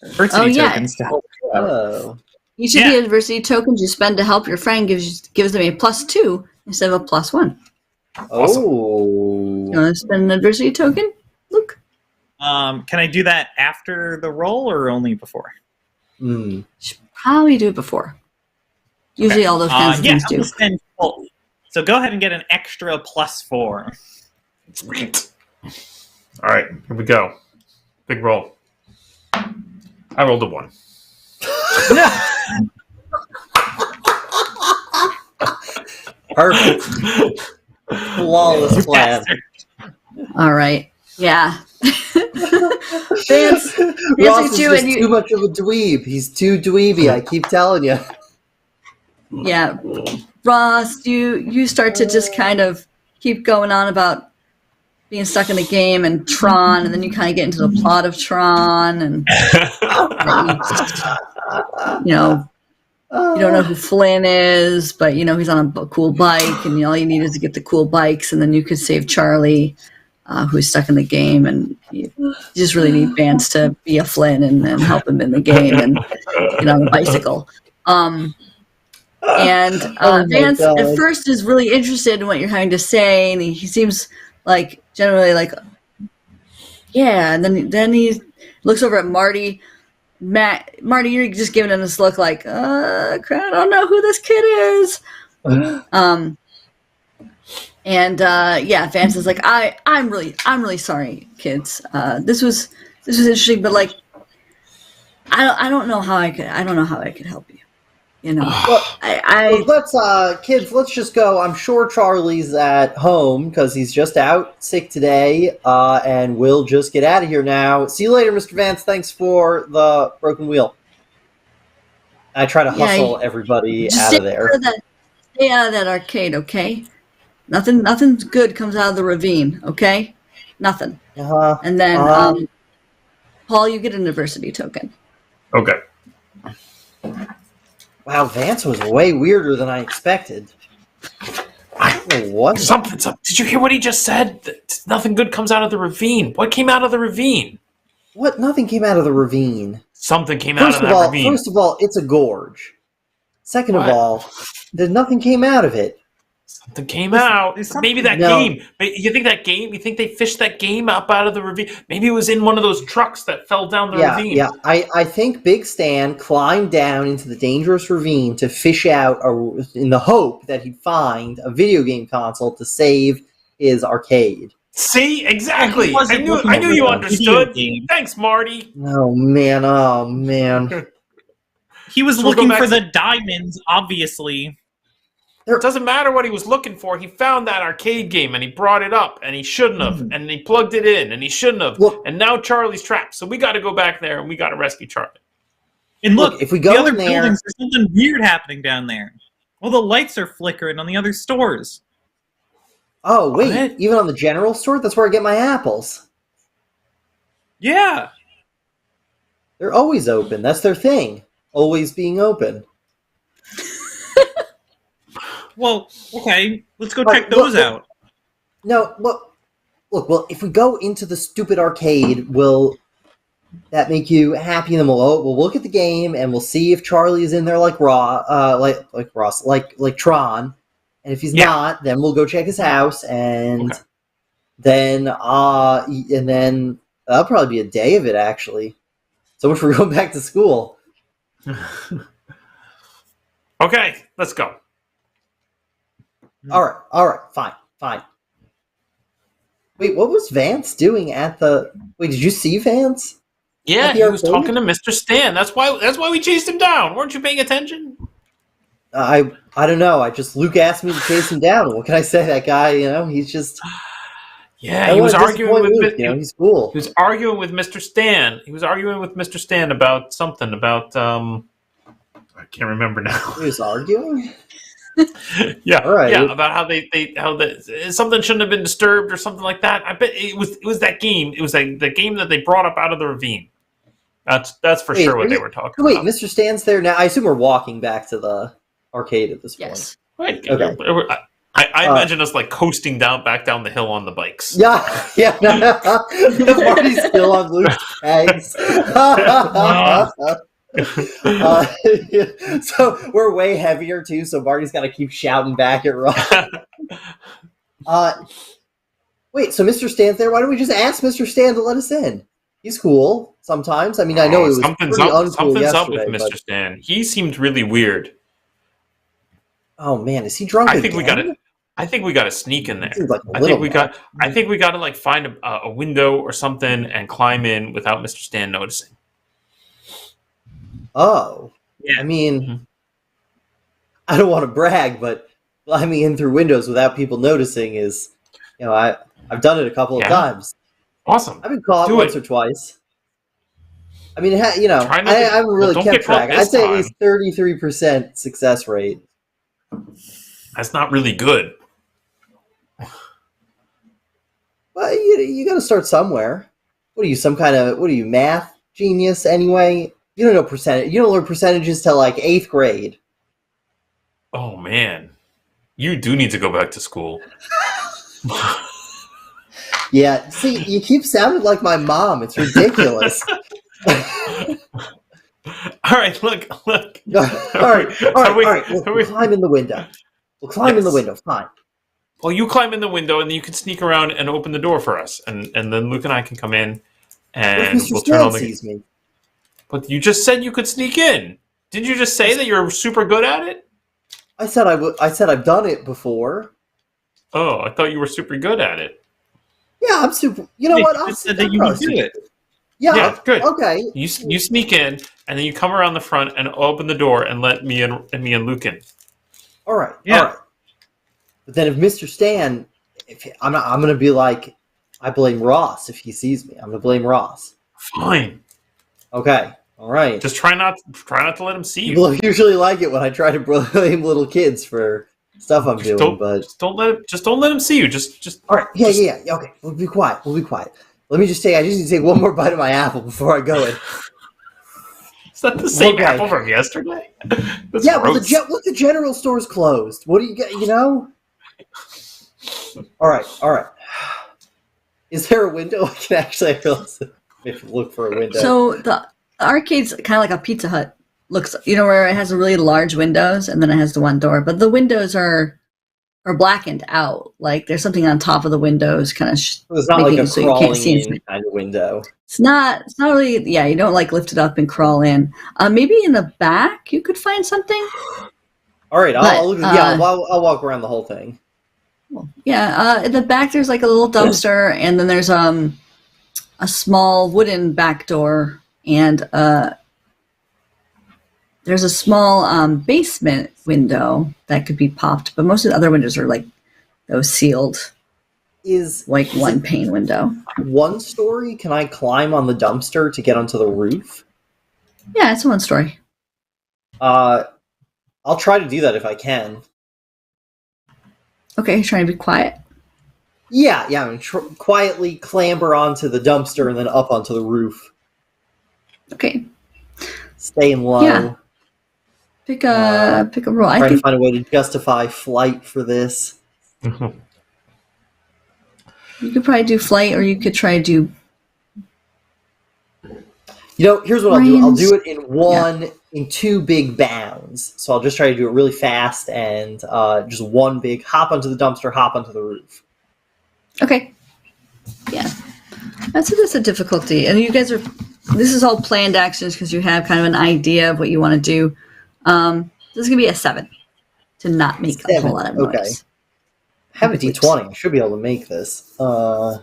adversity yeah. tokens to help you out. Oh. Each of the adversity tokens you spend to help your friend gives them a +2 instead of a +1. Awesome. Oh. You want to spend an adversity token, Luke? Can I do that after the roll or only before? Mm. Should probably do it before. Usually all those kinds of Yeah, things I'm do. gonna spend both. So go ahead and get an extra +4. Sweet. All right, here we go. Big roll. I rolled a 1. Perfect. Flawless You plan. bastard. All right. Yeah. Vance Ross looks is at you just and too much of a dweeb. He's too dweeby. I keep telling you. yeah, Ross, you start to just kind of keep going on about being stuck in the game and Tron, and then you kind of get into the plot of Tron, and you know, you don't know who Flynn is, but you know he's on a cool bike, and all you need is to get the cool bikes, and then you could save Charlie, who's stuck in the game, and you just really need Vance to be a Flynn and help him in the game and get on a bicycle. Vance at first is really interested in what you're having to say, and he seems like generally like, yeah, and then he looks over at Marty. Marty, you're just giving him this look like, I don't know who this kid is. Vance is like, I'm really sorry, kids. This was interesting, but like, I don't know how I could help you. You know, well, let's just go. I'm sure Charlie's at home because he's just out sick today, and we'll just get out of here now. See you later, Mr. Vance. Thanks for the broken wheel. I try to hustle everybody out of there. Stay out of that arcade, okay? Nothing good comes out of the ravine, okay? Nothing. And then, Paul, you get a diversity token. Okay. Wow, Vance was way weirder than I expected. What? Something's up. Did you hear what he just said? Nothing good comes out of the ravine. What came out of the ravine? What? Nothing came out of the ravine. Something came out of that ravine. First of all, it's a gorge. Second of all, nothing came out of it. Something came out. Maybe that game. You think that game? You think they fished that game up out of the ravine? Maybe it was in one of those trucks that fell down the ravine. Yeah, I think Big Stan climbed down into the dangerous ravine to fish out, in the hope that he'd find a video game console to save his arcade. See, exactly. I knew you understood. Thanks, Marty. Oh man. He was looking for the diamonds, obviously. It doesn't matter what he was looking for. He found that arcade game and he brought it up and he shouldn't have. And he plugged it in and he shouldn't have. And now Charlie's trapped. So we got to go back there and we got to rescue Charlie. And look, if we go the other in there, buildings, there's something weird happening down there. Well, the lights are flickering on the other stores. Oh, wait. Even on the general store? That's where I get my apples. Yeah. They're always open. That's their thing. Always being open. Well, okay, let's go check those out. No, look, if we go into the stupid arcade, will that make you happy? And then we'll look at the game and we'll see if Charlie is in there like Ross, like Tron. And if he's not, then we'll go check his house, and then that'll probably be a day of it, actually. So much for going back to school. Okay, let's go. All right, fine. Wait, what was Vance doing at the... Wait, did you see Vance? Yeah, he was talking to Mr. Stan. That's why we chased him down. Weren't you paying attention? I don't know. Luke asked me to chase him down. What can I say? That guy, he's just... Yeah, he was arguing with Luke, he's cool. He was arguing with Mr. Stan. He was arguing with Mr. Stan about something, about I can't remember now. He was arguing? Yeah, all right. Yeah, about how something shouldn't have been disturbed or something like that. I bet it was that game. It was the game that they brought up out of the ravine. That's for sure what they were talking about. Wait, Mr. Stan's there now. I assume we're walking back to the arcade at this point. Yes. Right. Okay. I imagine us like coasting back down the hill on the bikes. Yeah. Marty's still on Luke's pegs. So we're way heavier too, so Marty's got to keep shouting back at Ross. Wait, so Mr. Stan's there? Why don't we just ask Mr. Stan to let us in? He's cool sometimes. I mean, I know it was something's up with Mr. Stan. He seemed really weird. Oh man, is he drunk? I think we got to sneak in there. Like I think we got to like find a window or something and climb in without Mr. Stan noticing. Oh, yeah. I mean, I don't want to brag, but climbing in through windows without people noticing is, I've done it a couple of times. Awesome. I've been caught Do once it. or twice. I mean, I haven't really don't kept get caught track. I'd this say at time. least 33% success rate. That's not really good. Well, you got to start somewhere. What are you, math genius anyway? You don't know percentage. You don't learn percentages till like 8th grade. Oh man, you do need to go back to school. Yeah, see, you keep sounding like my mom. It's ridiculous. All right, look. all right. We'll climb in the window. We'll climb in the Yes. window. Fine. Well, you climb in the window, and then you can sneak around and open the door for us, and then Luke and I can come in, What and if Mr. we'll turn Stan on the. sees me? But you just said you could sneak in. Did you just say that you're super good at it? I said I would. I said I've done it before. Oh, I thought you were super good at it. Yeah, I'm super. You know what? You I'm said that you would do it. Yeah, good. Okay. You sneak in, and then you come around the front and open the door and let me and Luke in. All right. Yeah. All right. But then if Mr. Stan, I'm going to be like, I blame Ross if he sees me. I'm going to blame Ross. Fine. Okay. All right. Just try not to let him see you. People usually like it when I try to blame little kids for stuff I'm doing, but just don't let him see you. Just all right. Yeah. Okay. We'll be quiet. Let me just I just need to take one more bite of my apple before I go in. Is that the same Okay. apple from yesterday? That's Yeah, well, gross. the general store's closed. What do you get? You know? All right. Is there a window? I can actually look for a window. So the arcade's kind of like a Pizza Hut. Looks, where it has a really large windows and then it has the one door, but the windows are blackened out. Like there's something on top of the windows, kind of. It's not like a so you crawling can't see in kind of window. It's not really. Yeah, you don't like lift it up and crawl in. Maybe in the back you could find something. All right, I'll look. But, I'll walk around the whole thing. Yeah, in the back there's like a little dumpster, and then there's a small wooden back door, and there's a small basement window that could be popped, but most of the other windows are like those sealed, Is one pane window. One story? Can I climb on the dumpster to get onto the roof? Yeah, it's a one story. I'll try to do that if I can. Okay, trying to be quiet. Yeah. I mean, quietly clamber onto the dumpster and then up onto the roof. Okay, Staying low. Yeah. pick a roll. I Trying to think find a way to justify flight for this. you could probably do flight, or you could try to do. Here's what I'll do. I'll Brains. do it in two big bounds. So I'll just try to do it really fast and just one big hop onto the dumpster, hop onto the roof. Okay. Yeah, that's a difficulty, and you guys are. This is all planned actions because you have kind of an idea of what you want to do. This is gonna be a 7 to not make a 7, whole lot of okay. noise. I have a D20. I should be able to make this. Can't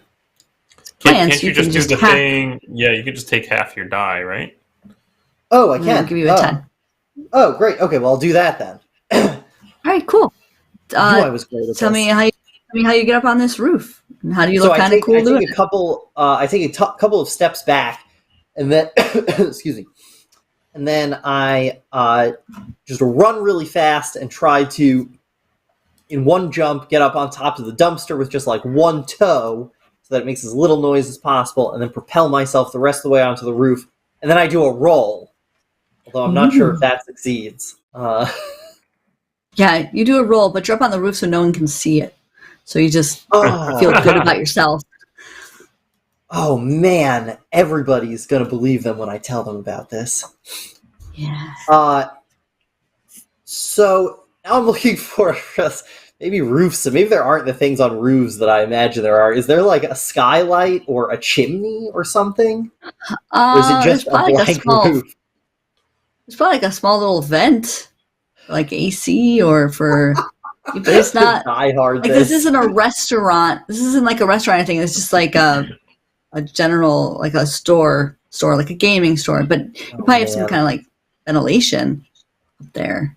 Plans, you you just can do just the have- thing? Yeah, you could just take half your die, right? Oh, I I'm can. gonna give you a 10. Oh, great. Okay, well, I'll do that then. All right, cool. I was great at Tell this. me how you get up on this roof. And how do you look I kind of take, cool I doing take a couple. I take a couple of steps back, and then excuse me, and then I just run really fast and try to, in one jump, get up on top of the dumpster with just like one toe, so that it makes as little noise as possible, and then propel myself the rest of the way onto the roof, and then I do a roll. Although I'm not sure if that succeeds. Yeah, you do a roll, but you're up on the roof so no one can see it. So you just Oh. feel good about yourself. Oh man, everybody's gonna believe them when I tell them about this. Yeah. So now I'm looking for maybe roofs. So maybe there aren't the things on roofs that I imagine there are. Is there like a skylight or a chimney or something? Or is it just there's a probably blank roof? There's probably like a small little vent, like AC, or for. But it's not. Die hard. Like this isn't a restaurant. This isn't like a restaurant. I think it's just like a general, like a store, like a gaming store. But you probably have some kind of like ventilation up there.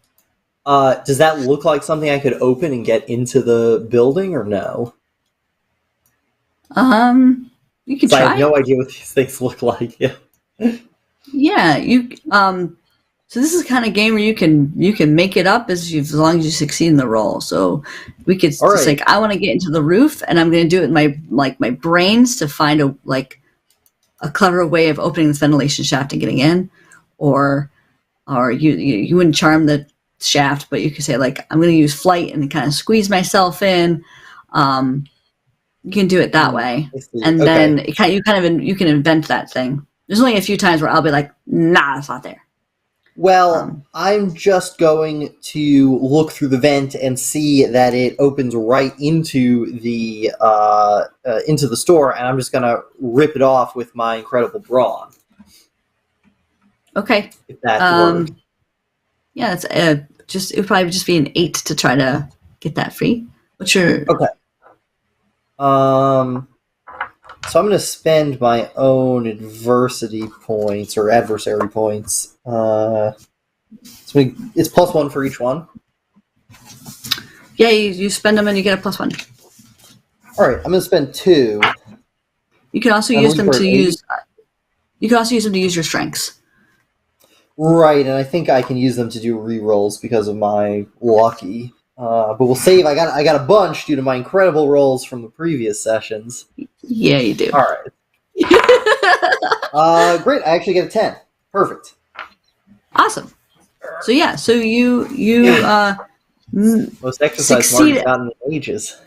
Does that look like something I could open and get into the building, or no? You can So I try. have no idea what these things look like. Yeah. Yeah, you. So this is the kind of game where you can make it up as long as you succeed in the roll. So we could All just right. like, I want to get into the roof, and I'm going to do it in my brains to find a clever way of opening this ventilation shaft and getting in, or you wouldn't charm the shaft, but you could say like, I'm going to use flight and kind of squeeze myself in. You can do it that way, I see. and Okay. then you can invent that thing. There's only a few times where I'll be like, nah, it's not there. Well, I'm just going to look through the vent and see that it opens right into the store, and I'm just going to rip it off with my incredible brawn. Okay. If that works. Yeah, it's it would probably just be an 8 to try to get that free. What's your Okay. So I'm going to spend my own adversity points or adversary points. So it's +1 for each one. Yeah, you spend them and you get a +1. All right, I'm going to spend 2. You can also use them to use. You can also use them to use your strengths. Right, and I think I can use them to do re-rolls because of my lucky. But we'll save. I got a bunch due to my incredible rolls from the previous sessions. Yeah, you do. All right. Great. I actually get a 10. Perfect. Awesome. So yeah, so you Most exercise succeed Marty's gotten in ages.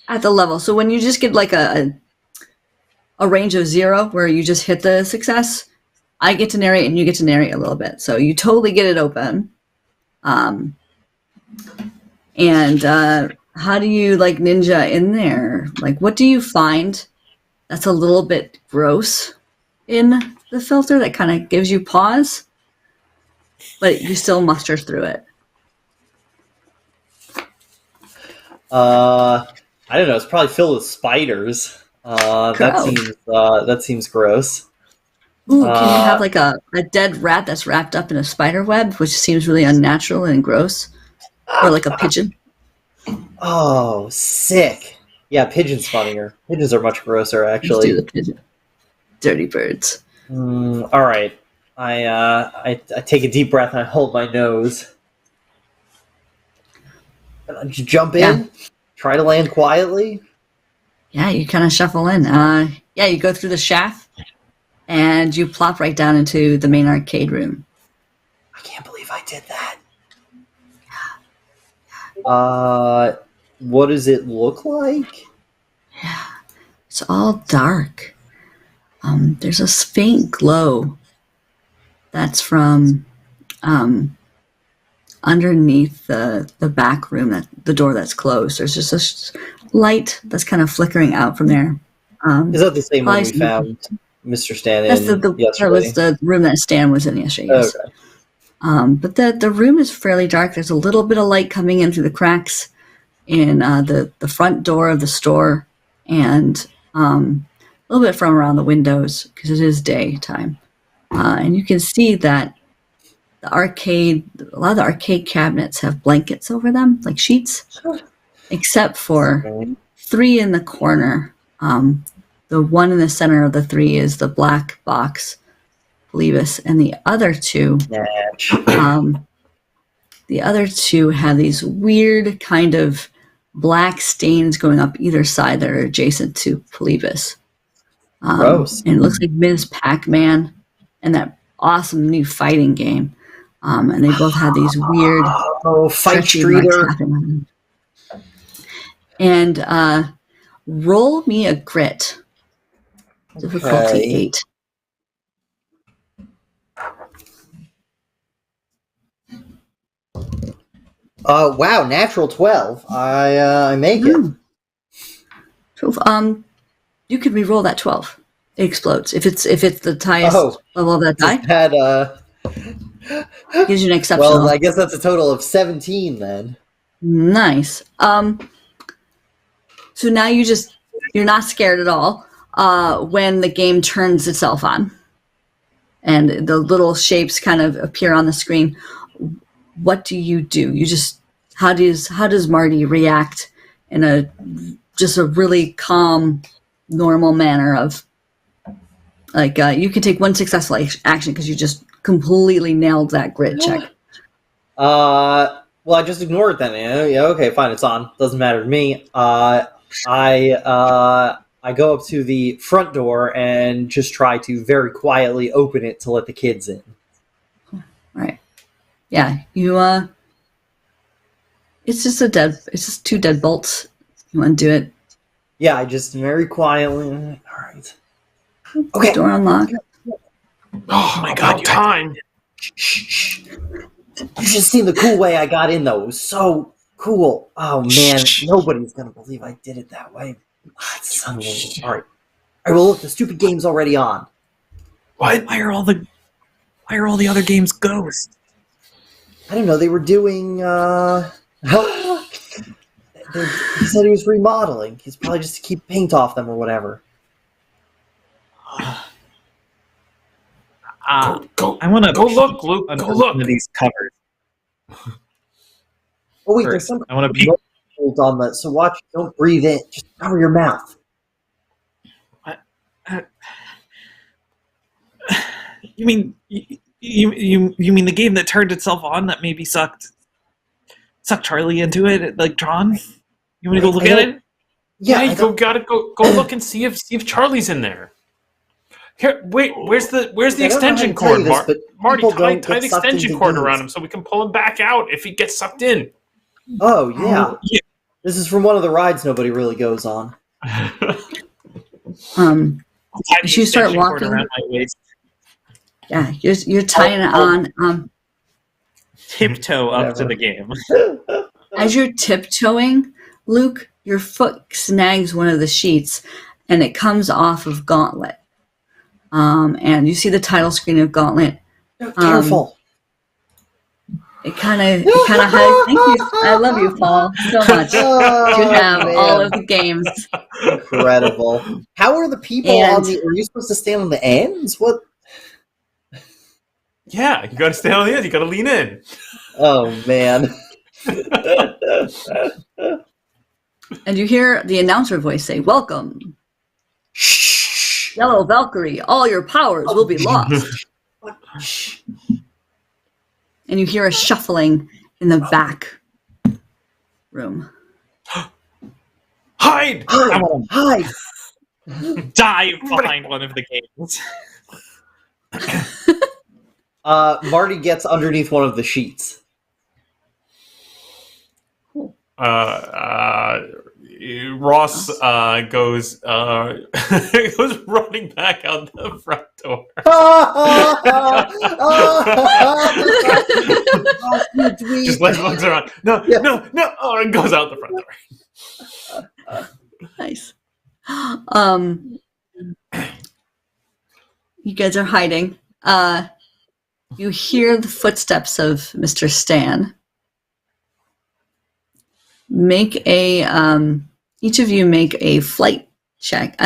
at the level. So when you just get like a range of 0 where you just hit the success, I get to narrate and you get to narrate a little bit. So you totally get it open. And how do you like ninja in there? Like, what do you find that's a little bit gross in the filter that kind of gives you pause, but you still muster through it? I don't know. It's probably filled with spiders. That seems gross. Ooh, can you have like a dead rat that's wrapped up in a spider web, which seems really unnatural and gross? Or like a pigeon? Oh, sick. Yeah, pigeon's funnier. Pigeons are much grosser, actually. Let's do the pigeon. Dirty birds. All right. I take a deep breath and I hold my nose. Jump in. Try to land quietly. Yeah, you kind of shuffle in. You go through the shaft and you plop right down into the main arcade room. I can't believe I did that. What does it look like? Yeah, it's all dark. There's a faint glow that's from underneath the back room, the door that's closed. There's just a light that's kind of flickering out from there. Is that the same one we found Mr. Stan in yesterday? That was the room that Stan was in yesterday. Yes. Okay. But the room is fairly dark. There's a little bit of light coming in through the cracks in the front door of the store, and a little bit from around the windows because it is daytime. And you can see that a lot of the arcade cabinets have blankets over them, like sheets, except for 3 in the corner. The one in the center of the 3 is the black box, Plebis, and the other 2, have these weird kind of black stains going up either side that are adjacent to Plebis. Gross. And it looks like Ms. Pac-Man and that awesome new fighting game. And they both have these weird Fight Streeter. And roll me a grit. Difficulty 8. Wow, natural 12. I make it. 12. You can re-roll that 12. It explodes if it's the highest level of that die. That gives you an exceptional. Well, I guess that's a total of 17 then. Nice. So now you're not scared at all when the game turns itself on, and the little shapes kind of appear on the screen. What do? You just how does Marty react in a really calm, normal manner of Like you can take one successful action because you just completely nailed that grit check. Well, I just ignore it then. Yeah, okay, fine, it's on. Doesn't matter to me. I go up to the front door and just try to very quietly open it to let the kids in. Right. Yeah, you it's just two deadbolts. You want to do it? Yeah, I just very quietly. All right. Okay. Door unlocked. Oh my god, time. Shh. You should have seen the cool way I got in, though. It was so cool. Oh man, nobody's gonna believe I did it that way. All right. All right. Well, look, the stupid game's already on. What? Why are all the other games ghosts? I don't know. They were doing. He said he was remodeling. He's probably just to keep paint off them or whatever. Go! I want to go look, Luke. Go look. One of these covers. Oh wait, First, there's some I want to peek. hold on that. So watch. Don't breathe in. Just cover your mouth. You mean you mean the game that turned itself on that maybe sucked Charlie into it, like Tron? You want to go look at it? Yeah, you gotta go look and see if Charlie's in there. Here, wait, where's the extension cord, Marty? Tie the extension cord around him so we can pull him back out if he gets sucked in. Oh yeah. This is from one of the rides nobody really goes on. As you start walking, yeah, you're tying it on. Tiptoe up to the game. As you're tiptoeing, Luke, your foot snags one of the sheets, and it comes off of Gauntlet. And you see the title screen of Gauntlet. Careful. It kind of has. Thank you. I love you, Paul, so much. You have all of the games. Incredible. How are the people on the? Are you supposed to stand on the ends? What? Yeah, you gotta stand on the ends. You gotta lean in. Oh man. And you hear the announcer voice say, "Welcome, Shh. Yellow Valkyrie. All your powers will be lost." And you hear a shuffling in the back room. Hide! Hide! Dive behind one of the games. Marty gets underneath one of the sheets. Ross goes goes running back out the front door. Just like looks around. No. Oh, and goes out the front door. Nice. You guys are hiding. You hear the footsteps of Mr. Stan. Make a each of you make a flight check.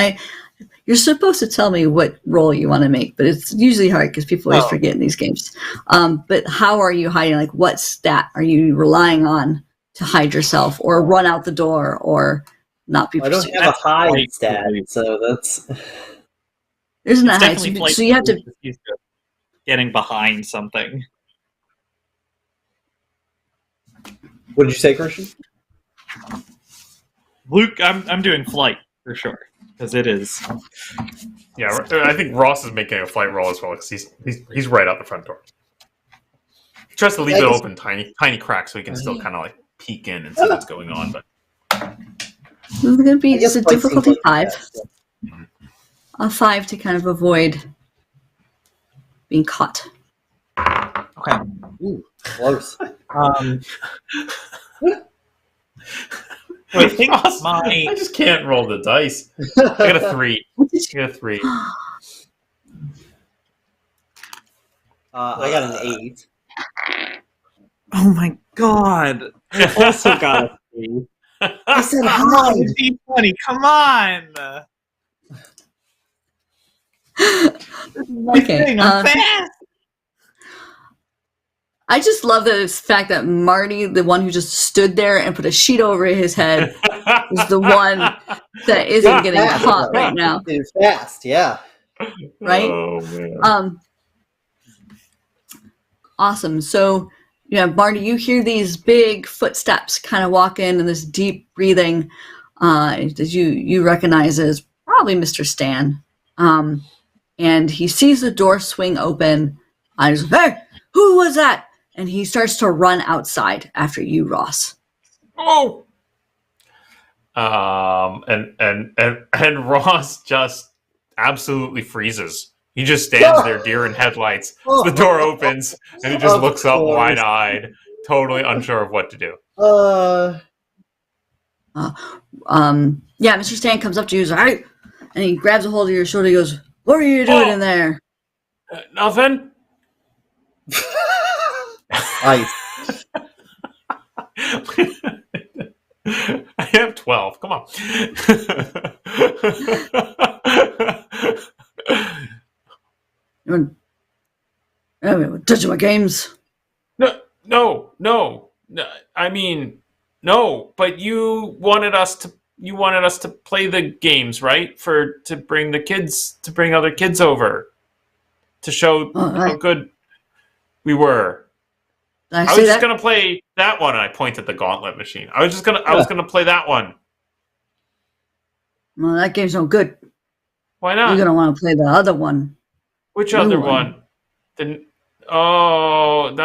You're supposed to tell me what roll you want to make, but it's usually hard because people always forget in these games. But how are you hiding? Like, what stat are you relying on to hide yourself, or run out the door, or not be pursued? I don't have a hide stat, so that's. There's not hide, so you have to. Getting behind something. What did you say, Christian? Luke, I'm doing flight for sure because it is. Yeah, I think Ross is making a flight roll as well because he's right out the front door. He tries to leave it open, tiny crack, so he can still kind of like peek in and see what's going on. But this is going to be just a difficulty 5. A 5 to kind of avoid being caught. Okay. Ooh, close. I think I just can't roll the dice. I got a 3. I got a 3. I got an 8. Oh my god! I also got a 3. I said hide. D20, come on! Okay. I'm fast. I just love the fact that Marty, the one who just stood there and put a sheet over his head, is the one that isn't getting caught right now. It's fast, yeah. right? Oh man. Awesome. So, yeah, Marty, you hear these big footsteps kind of walk in and this deep breathing that you recognize as probably Mr. Stan. And he sees the door swing open. He's like, hey, who was that? And he starts to run outside after you, Ross. Oh. And Ross just absolutely freezes. He just stands there, deer in headlights. The door opens, and he just looks up wide-eyed, totally unsure of what to do. Yeah, Mr. Stan comes up to you, he's like, hey, and he grabs a hold of your shoulder. He goes, what are you doing in there? Nothing. Nice. I have 12. Come on. Touching my games. No. I mean, no. But you wanted us to play the games, right? To bring other kids over, to show how good we were. I was just gonna play that one, and I point at the gauntlet machine. I was gonna play that one. Well, that game's no good. Why not? You're gonna want to play the other one. Which other one? I don't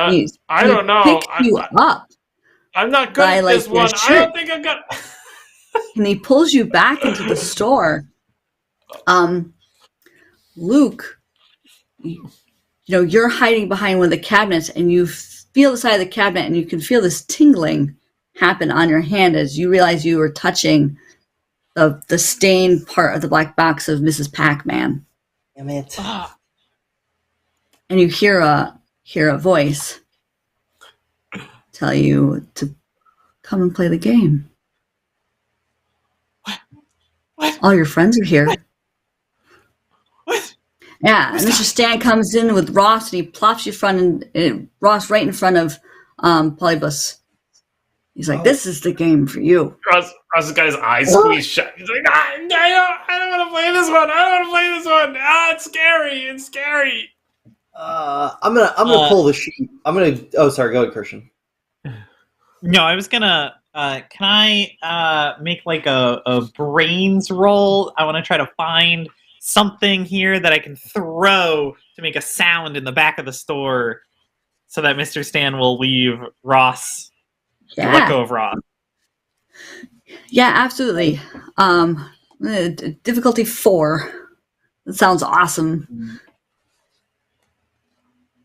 know. Picked you up. I'm not good at this one. I don't think I'm gonna. And he pulls you back into the store. Luke, you're hiding behind one of the cabinets, and you feel the side of the cabinet, and you can feel this tingling happen on your hand as you realize you were touching the stained part of the black box of Mrs. Pac-Man. Damn it. And you hear a voice tell you to come and play the game. What? All your friends are here. What? Yeah, and Mr. Stan comes in with Ross, and he plops you Ross right in front of Polybus. He's like, "This is the game for you." Ross has got his eyes squeezed shut. He's like, I don't want to play this one. It's scary. It's scary. I'm gonna pull the sheet. Oh, sorry. Go ahead, Christian. No, I was gonna. Can I make like a brains roll? I want to try to find something here that I can throw to make a sound in the back of the store, so that Mr. Stan will leave Ross. Yeah. Let go of Ross. Yeah, absolutely. Difficulty 4. That sounds awesome.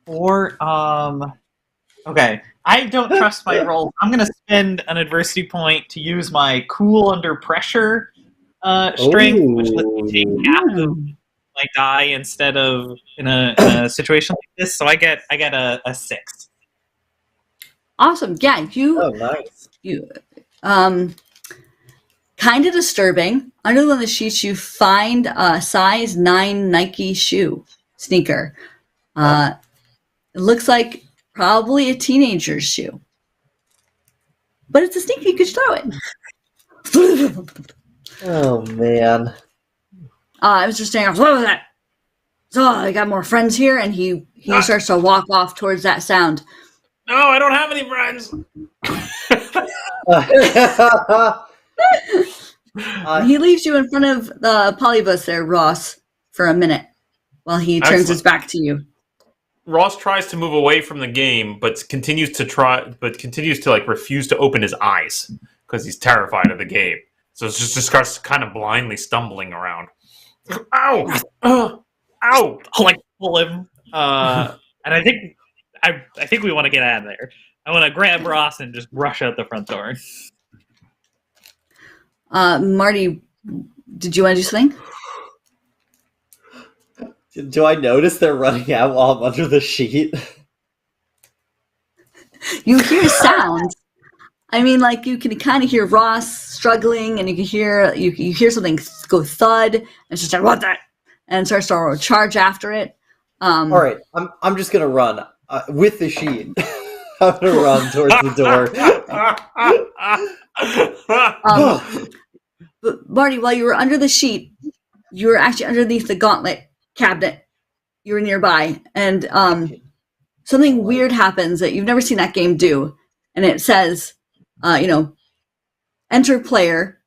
Or okay. I don't trust my roll. I'm gonna spend an adversity point to use my cool under pressure strength, which lets me take half of my die instead of in a situation like this. So I get a 6. Awesome. Yeah, Oh, nice. you kind of disturbing. Under one of the sheets, you find a size 9 Nike sneaker. It looks like probably a teenager's shoe, but it's a sneaker. You could throw it. Oh man. Mr. Stan, what was that? So I got more friends here, and he starts to walk off towards that sound. No, I don't have any friends. He leaves you in front of the polybus there, Ross, for a minute while he turns his back to you. Ross tries to move away from the game, but continues to like refuse to open his eyes because he's terrified of the game. So it's just starts kind of blindly stumbling around. Ow! Ow! I'll like pull him, and I think we want to get out of there. I want to grab Ross and just rush out the front door. Marty, did you want to do something? Do I notice they're running out while I'm under the sheet? You hear sounds. I mean, like you can kind of hear Ross struggling, and you can hear something go thud, and it's just like what the, and starts to charge after it. All right, I'm just gonna run with the sheet. I'm gonna run towards the door. But Marty, while you were under the sheet, you were actually underneath the gauntlet cabinet. You're nearby, and something weird happens that you've never seen that game do, and it says, enter player,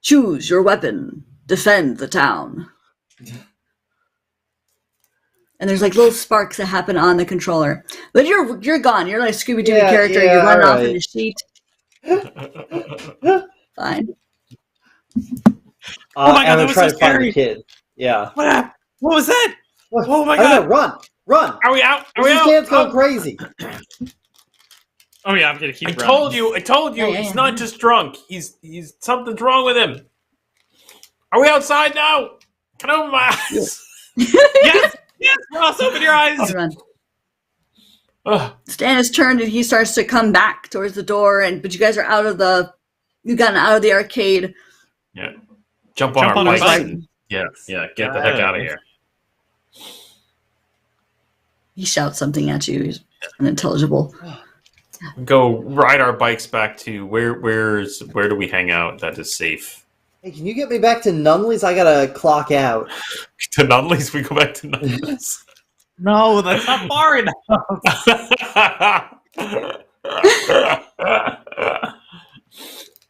choose your weapon, defend the town. And there's like little sparks that happen on the controller, but you're gone. You're like a Scooby-Doo character. You run off in the sheet. Fine. Oh my god, that was so to find scary. the kid. Yeah. What happened? What was that? What? Oh my I don't god. know, run! Are we out? Are we out? Stan's going crazy. Oh yeah, I'm gonna keep I running. told you. Yeah. He's not just drunk. He's something's wrong with him. Are we outside now? Can I open my eyes? Yes, Ross, open your eyes. Run. Ugh. Stan has turned and he starts to come back towards the door, but you guys are you've gotten out of the arcade. Yeah. Jump on our our bikes. bike. And- Yeah. Get the heck out of here. He shouts something at you. He's unintelligible. Go ride our bikes back to where do we hang out that is safe? Hey, can you get me back to Nunley's? I gotta clock out. To Nunley's? We go back to Nunley's. No, that's not far enough.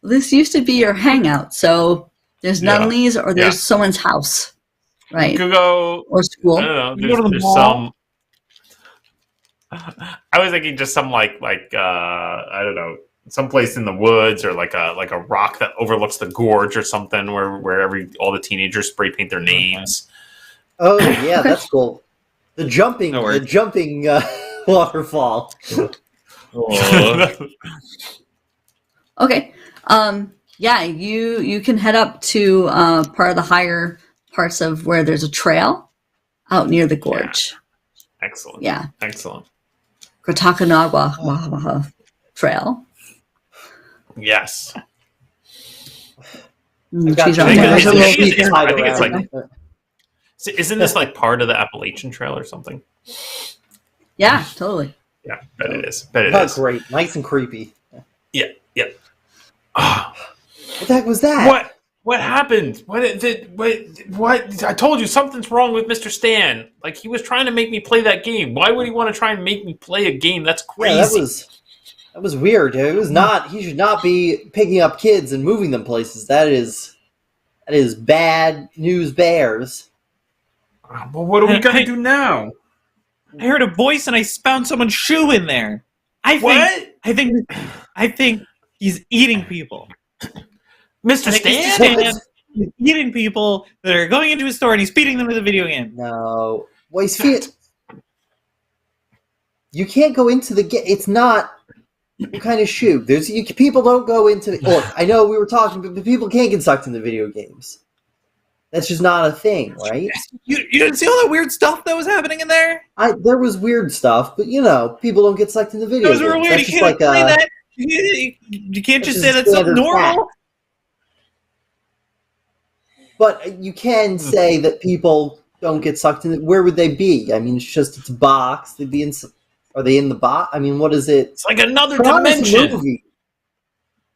This used to be your hangout, so there's Yeah. Nunley's or there's someone's house, right? You could go. Or school. I don't know. You go to the There's mall. some. I was thinking just some like I don't know, someplace in the woods or like a rock that overlooks the gorge or something where all the teenagers spray paint their names. Oh yeah, that's cool. The jumping No worries. waterfall. Okay. Yeah, you can head up to part of the higher parts of where there's a trail out near the gorge. Excellent. Yeah. Excellent. Kotakanagwa Trail. Yes. I've got She's you. on I there. think There's a little- it's- Tied I think it's around. Isn't this like part of the Appalachian Trail or something? Yeah, totally. Yeah, bet it is. Bet it Oh, is. great. Nice and creepy. Yeah. Ah. What the heck was that? What happened? What? I told you something's wrong with Mr. Stan. Like he was trying to make me play that game. Why would he want to try and make me play a game? That's crazy. Yeah, that was weird. It was not. He should not be picking up kids and moving them places. That is bad news bears. Well, what are we gonna do now? I heard a voice and I found someone's shoe in there. I think he's eating people. Mr. I think Mr. Stan? Stan is eating people that are going into his store and he's feeding them with a video game. No. Well, he's You can't go into the game. It's not. What kind of shoe? People don't go into. Look, I know we were talking, but people can't get sucked into video games. That's just not a thing, right? You didn't see all that weird stuff that was happening in there? There was weird stuff, but people don't get sucked into video That was games. real weird. That's You just can't like say that. You can't just say That's that's just something standard normal. But you can say that people don't get sucked in. Where would they be? I mean, it's a box. They'd be in. Are they in the box? I mean, what is it? It's like another Tron is a dimension. movie.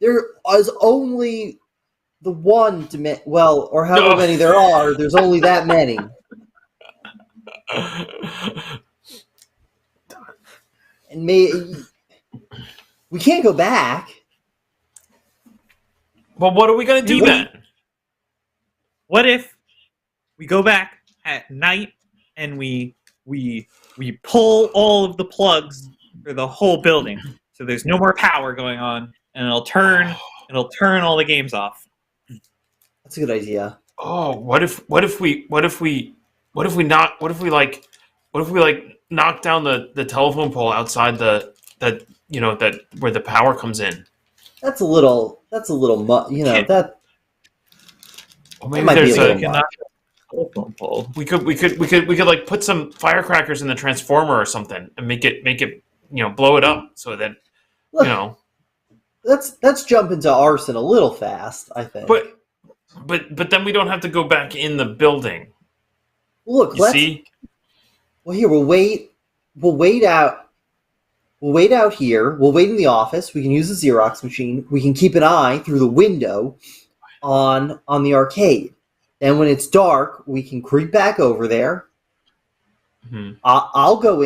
There is only the one dimension. Well, or however No. many there are. There's only that many. And we can't go back. Well, what are we gonna do then? What if we go back at night and we pull all of the plugs for the whole building, so there's no more power going on, and it'll turn all the games off. That's a good idea. Oh, what if we knock down the telephone pole outside that where the power comes in? That's a little. That. Or maybe might be there's a a. little much. Telephone pole. We could like put some firecrackers in the transformer or something and make it blow it up so that Look, That's jumping to arson a little fast, I think. But then we don't have to go back in the building. Look, You see? Well, here we'll wait. We'll wait out. We'll wait out here. We'll wait in the office. We can use the Xerox machine. We can keep an eye through the window on the arcade. Then when it's dark, we can creep back over there. Mm-hmm. I'll go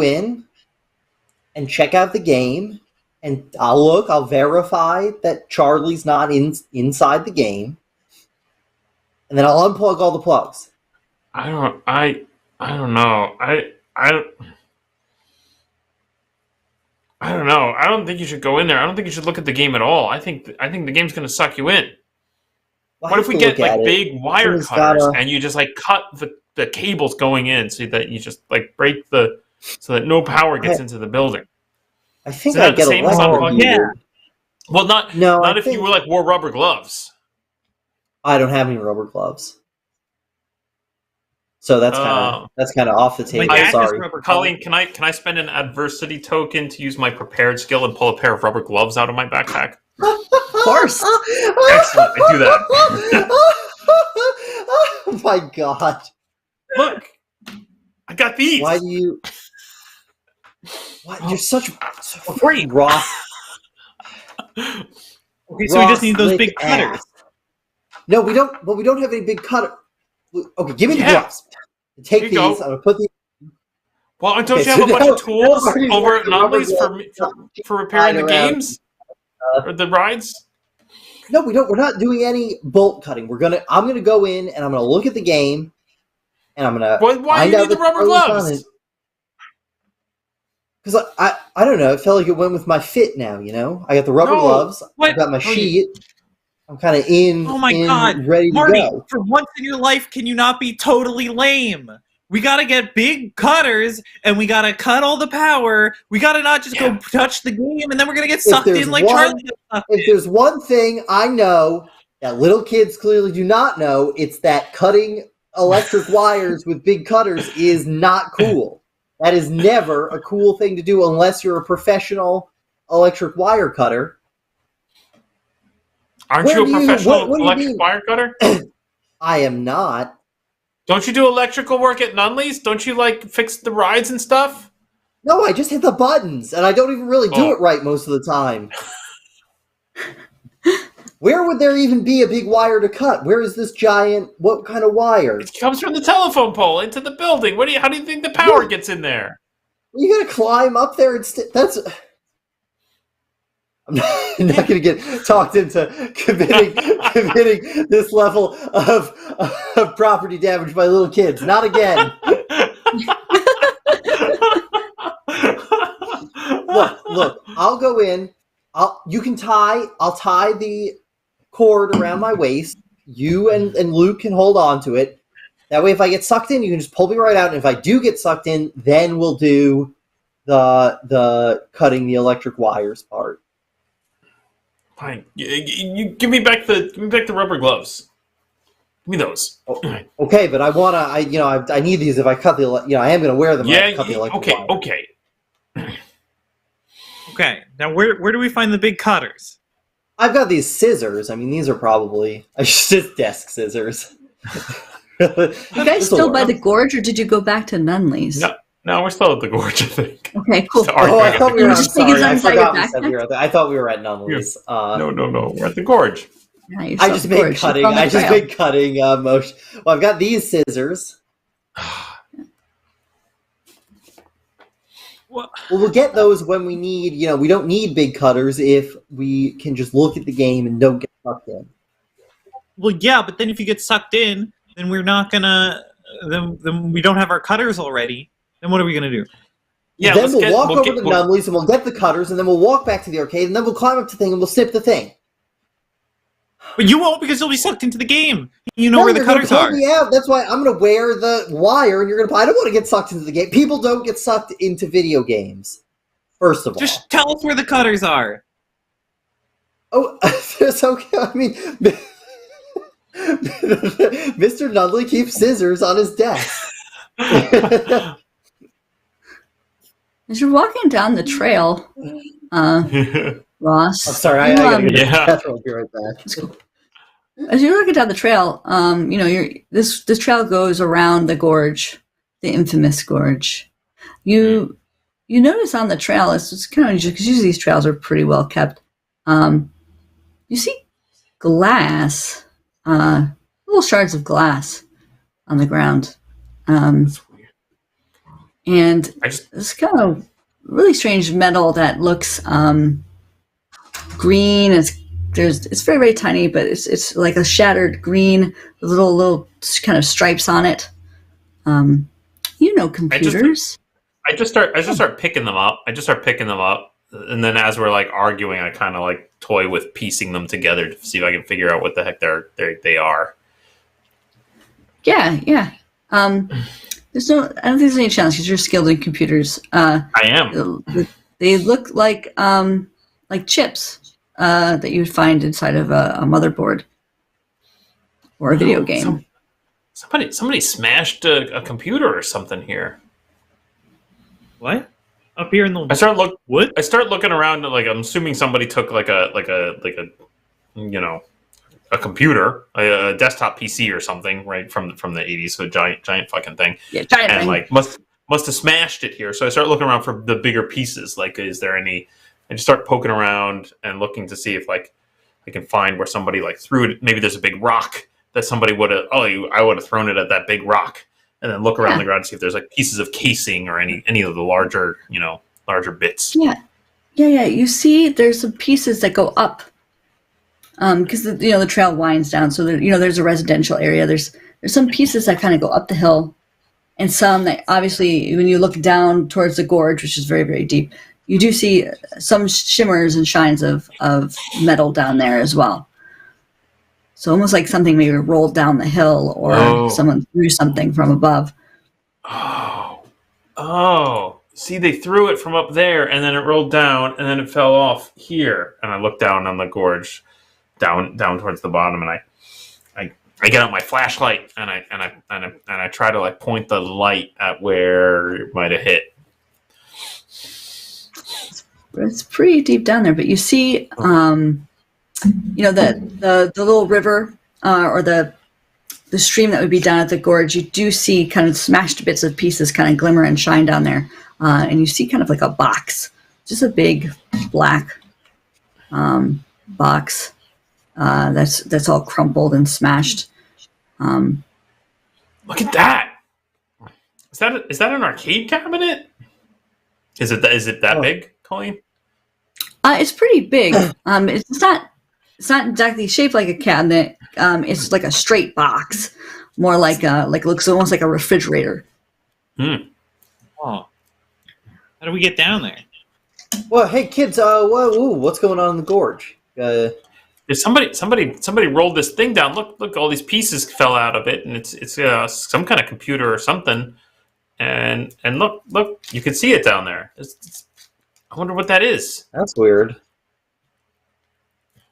in and check out the game, and I'll verify that Charlie's not inside the game, and then I'll unplug all the plugs. I don't know. I don't know. I don't think you should go in there. I don't think you should look at the game at all. I think the game's going to suck you in. Well, what if we get like big wire cutters gotta... and you just like cut the cables going in so that you just like break so that no power gets into the building? I think I get a yeah. Well, not if you wore rubber gloves. I don't have any rubber gloves, so that's kind of off the table. Sorry, Colleen. Can I spend an adversity token to use my prepared skill and pull a pair of rubber gloves out of my backpack? Of course. Excellent. I do that. Oh my god! Look, I got these. Why do you? What? You're such great, Ross. Okay, so we just need those big cutters. No, we don't. But we don't have any big cutter. Okay, give me the gloves. Take these. I'm gonna put these. Well, don't you have a bunch of tools over at Nunley's for repairing the games or the rides? No, we don't. We're not doing any bolt cutting. I'm gonna go in and I'm gonna look at the game, and I'm gonna. Well, why do you need the rubber gloves? Because I don't know. It felt like it went with my fit now. You know, I got the rubber gloves. I got my sheet. I'm kind of God, ready Marty, to go. For once in your life, can you not be totally lame? We gotta get big cutters, and we gotta cut all the power. We gotta not just go touch the game, and then we're gonna get sucked in like Charlie. If there's one thing I know that little kids clearly do not know, it's that cutting electric wires with big cutters is not cool. That is never a cool thing to do unless you're a professional electric wire cutter. Aren't you a professional electric wire cutter? I am not. Don't you do electrical work at Nunley's? Don't you like fix the rides and stuff? No, I just hit the buttons, and I don't even really do it right most of the time. Where would there even be a big wire to cut? Where is this giant? What kind of wire? It comes from the telephone pole into the building. How do you think the power gets in there? You gotta climb up there and that's. I'm not going to get talked into committing this level of property damage by little kids. Not again. Look. I'll go in. I'll tie the cord around my waist. You and Luke can hold on to it. That way, if I get sucked in, you can just pull me right out. And if I do get sucked in, then we'll do the cutting the electric wires part. Fine. You give me back the rubber gloves. Give me those. Okay, but I need these if I cut the. I am going to wear them. Yeah. Cut the electric wire. Okay. Okay. Now, where do we find the big cutters? I've got these scissors. I mean, these are probably just desk scissors. You guys still by the gorge, or did you go back to Nunley's? No, we're still at the gorge, I think. Okay, cool. I thought we were. I thought we were at Nunley's. No. We're at the gorge. Yeah, I just made cutting motion. Well, I've got these scissors. Well, we'll get those when we need. We don't need big cutters if we can just look at the game and don't get sucked in. Well, yeah, but then if you get sucked in, then we're not gonna. Then we don't have our cutters already. Then what are we going to do? Yeah, then we'll walk over to Nunley's and we'll get the cutters, and then we'll walk back to the arcade, and then we'll climb up to the thing and we'll snip the thing. But you won't, because you'll be sucked into the game. You know where the cutters are. Yeah, that's why I'm going to wear the wire, and you're going to. I don't want to get sucked into the game. People don't get sucked into video games. First of all, just tell us where the cutters are. Oh, it's okay. I mean, Mr. Nunley keeps scissors on his desk. As you're walking down the trail, Ross. I'm sorry, I gotta get I'll be right back. As you're walking down the trail, this trail goes around the gorge, the infamous gorge. You notice on the trail, it's kind of unusual because usually these trails are pretty well kept. You see glass, a little shards of glass on the ground. That's weird. And it's kind of really strange metal that looks green. It's very, very tiny, but it's like a shattered green with little kind of stripes on it. Computers. I just start picking them up. And then as we're like arguing, I kind of like toy with piecing them together to see if I can figure out what the heck they are. Yeah. I don't think there's any challenge because you're skilled in computers. I am. They look like chips that you would find inside of a motherboard or a video game. Somebody smashed a computer or something here. What? Up here in the I start looking around. Like I'm assuming somebody took like a a computer, a desktop PC or something, right from the 80s, so a giant fucking thing. Yeah, giant and thing. Like must have smashed it here. So I start looking around for the bigger pieces. Like, is there any? I just start poking around and looking to see if like I can find where somebody like threw it. Maybe there's a big rock that somebody would have. I would have thrown it at that big rock, and then look around the ground to see if there's like pieces of casing or any of the larger bits. Yeah. You see, there's some pieces that go up. Because the trail winds down, so there's a residential area. There's some pieces that kind of go up the hill, and some that obviously when you look down towards the gorge, which is very, very deep, you do see some shimmers and shines of metal down there as well. So almost like something maybe rolled down the hill, or someone threw something from above. Oh. See, they threw it from up there, and then it rolled down, and then it fell off here. And I looked down on the gorge. Down towards the bottom, and I get out my flashlight and I try to like point the light at where it might have hit. It's pretty deep down there, but you see, the little river or the stream that would be down at the gorge. You do see kind of smashed bits of pieces kind of glimmer and shine down there, and you see kind of like a box, just a big black box. That's all crumpled and smashed. Look at that! Is that an arcade cabinet? Is it that big, Colleen? It's pretty big. It's not exactly shaped like a cabinet. It's like a straight box, more like it looks almost like a refrigerator. Oh, how do we get down there? Well, hey kids, what's going on in the gorge? There's somebody rolled this thing down. Look, all these pieces fell out of it, and it's some kind of computer or something. And look, you can see it down there. I wonder what that is. That's weird.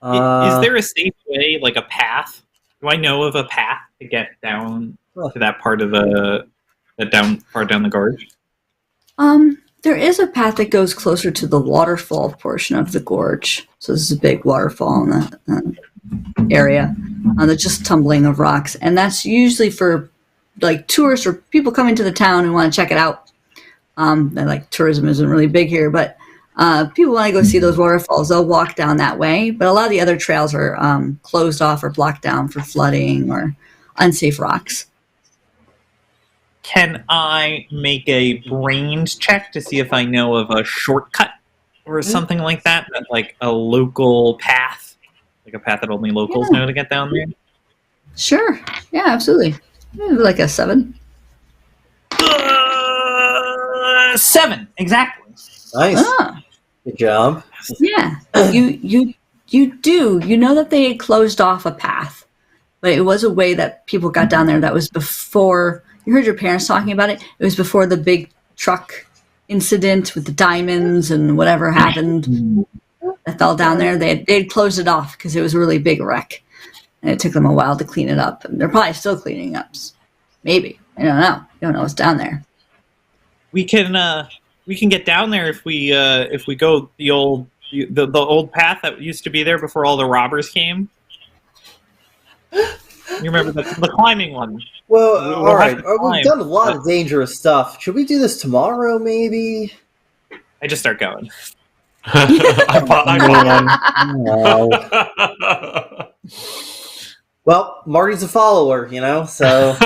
Is there a safe way, like a path? Do I know of a path to get down to that part of down the gorge? There is a path that goes closer to the waterfall portion of the gorge. So this is a big waterfall in that area. That's just tumbling of rocks. And that's usually for like tourists or people coming to the town who want to check it out. Like tourism isn't really big here, but people want to go see those waterfalls. They'll walk down that way. But a lot of the other trails are closed off or blocked down for flooding or unsafe rocks. Can I make a brains check to see if I know of a shortcut or something like that? Like a local path? Like a path that only locals know to get down there? Sure. Yeah, absolutely. Like a 7. 7, exactly. Nice. Good job. Yeah. You do. You know that they had closed off a path, but it was a way that people got down there that was before. You heard your parents talking about it. It was before the big truck incident with the diamonds and whatever happened that fell down there. They'd closed it off because it was a really big wreck, and it took them a while to clean it up. And they're probably still cleaning up. Maybe. I don't know. You don't know what's down there. We can get down there if we go the old path that used to be there before all the robbers came. You remember the climbing one? Well, all right. We've done a lot of dangerous stuff. Should we do this tomorrow, maybe? I just start going. Well, Marty's a follower, so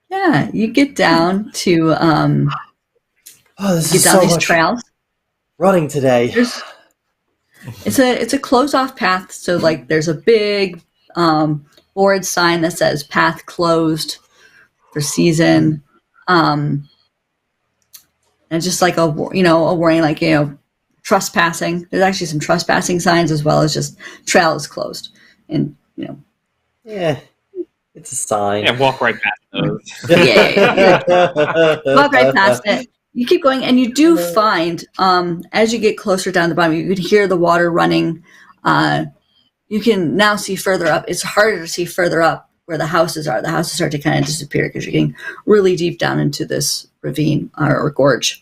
Yeah, you get down to this get is down so these much trails. running today. It's a closed off path, so like there's a big board sign that says path closed for season. And just like a warning, like trespassing. There's actually some trespassing signs as well as just trail is closed, and Yeah, it's a sign. Yeah, walk right past those. walk right past it. You keep going, and you do find as you get closer down the bottom, you can hear the water running. You can now see further up. It's harder to see further up where the houses are. The houses start to kind of disappear because you're getting really deep down into this ravine or gorge.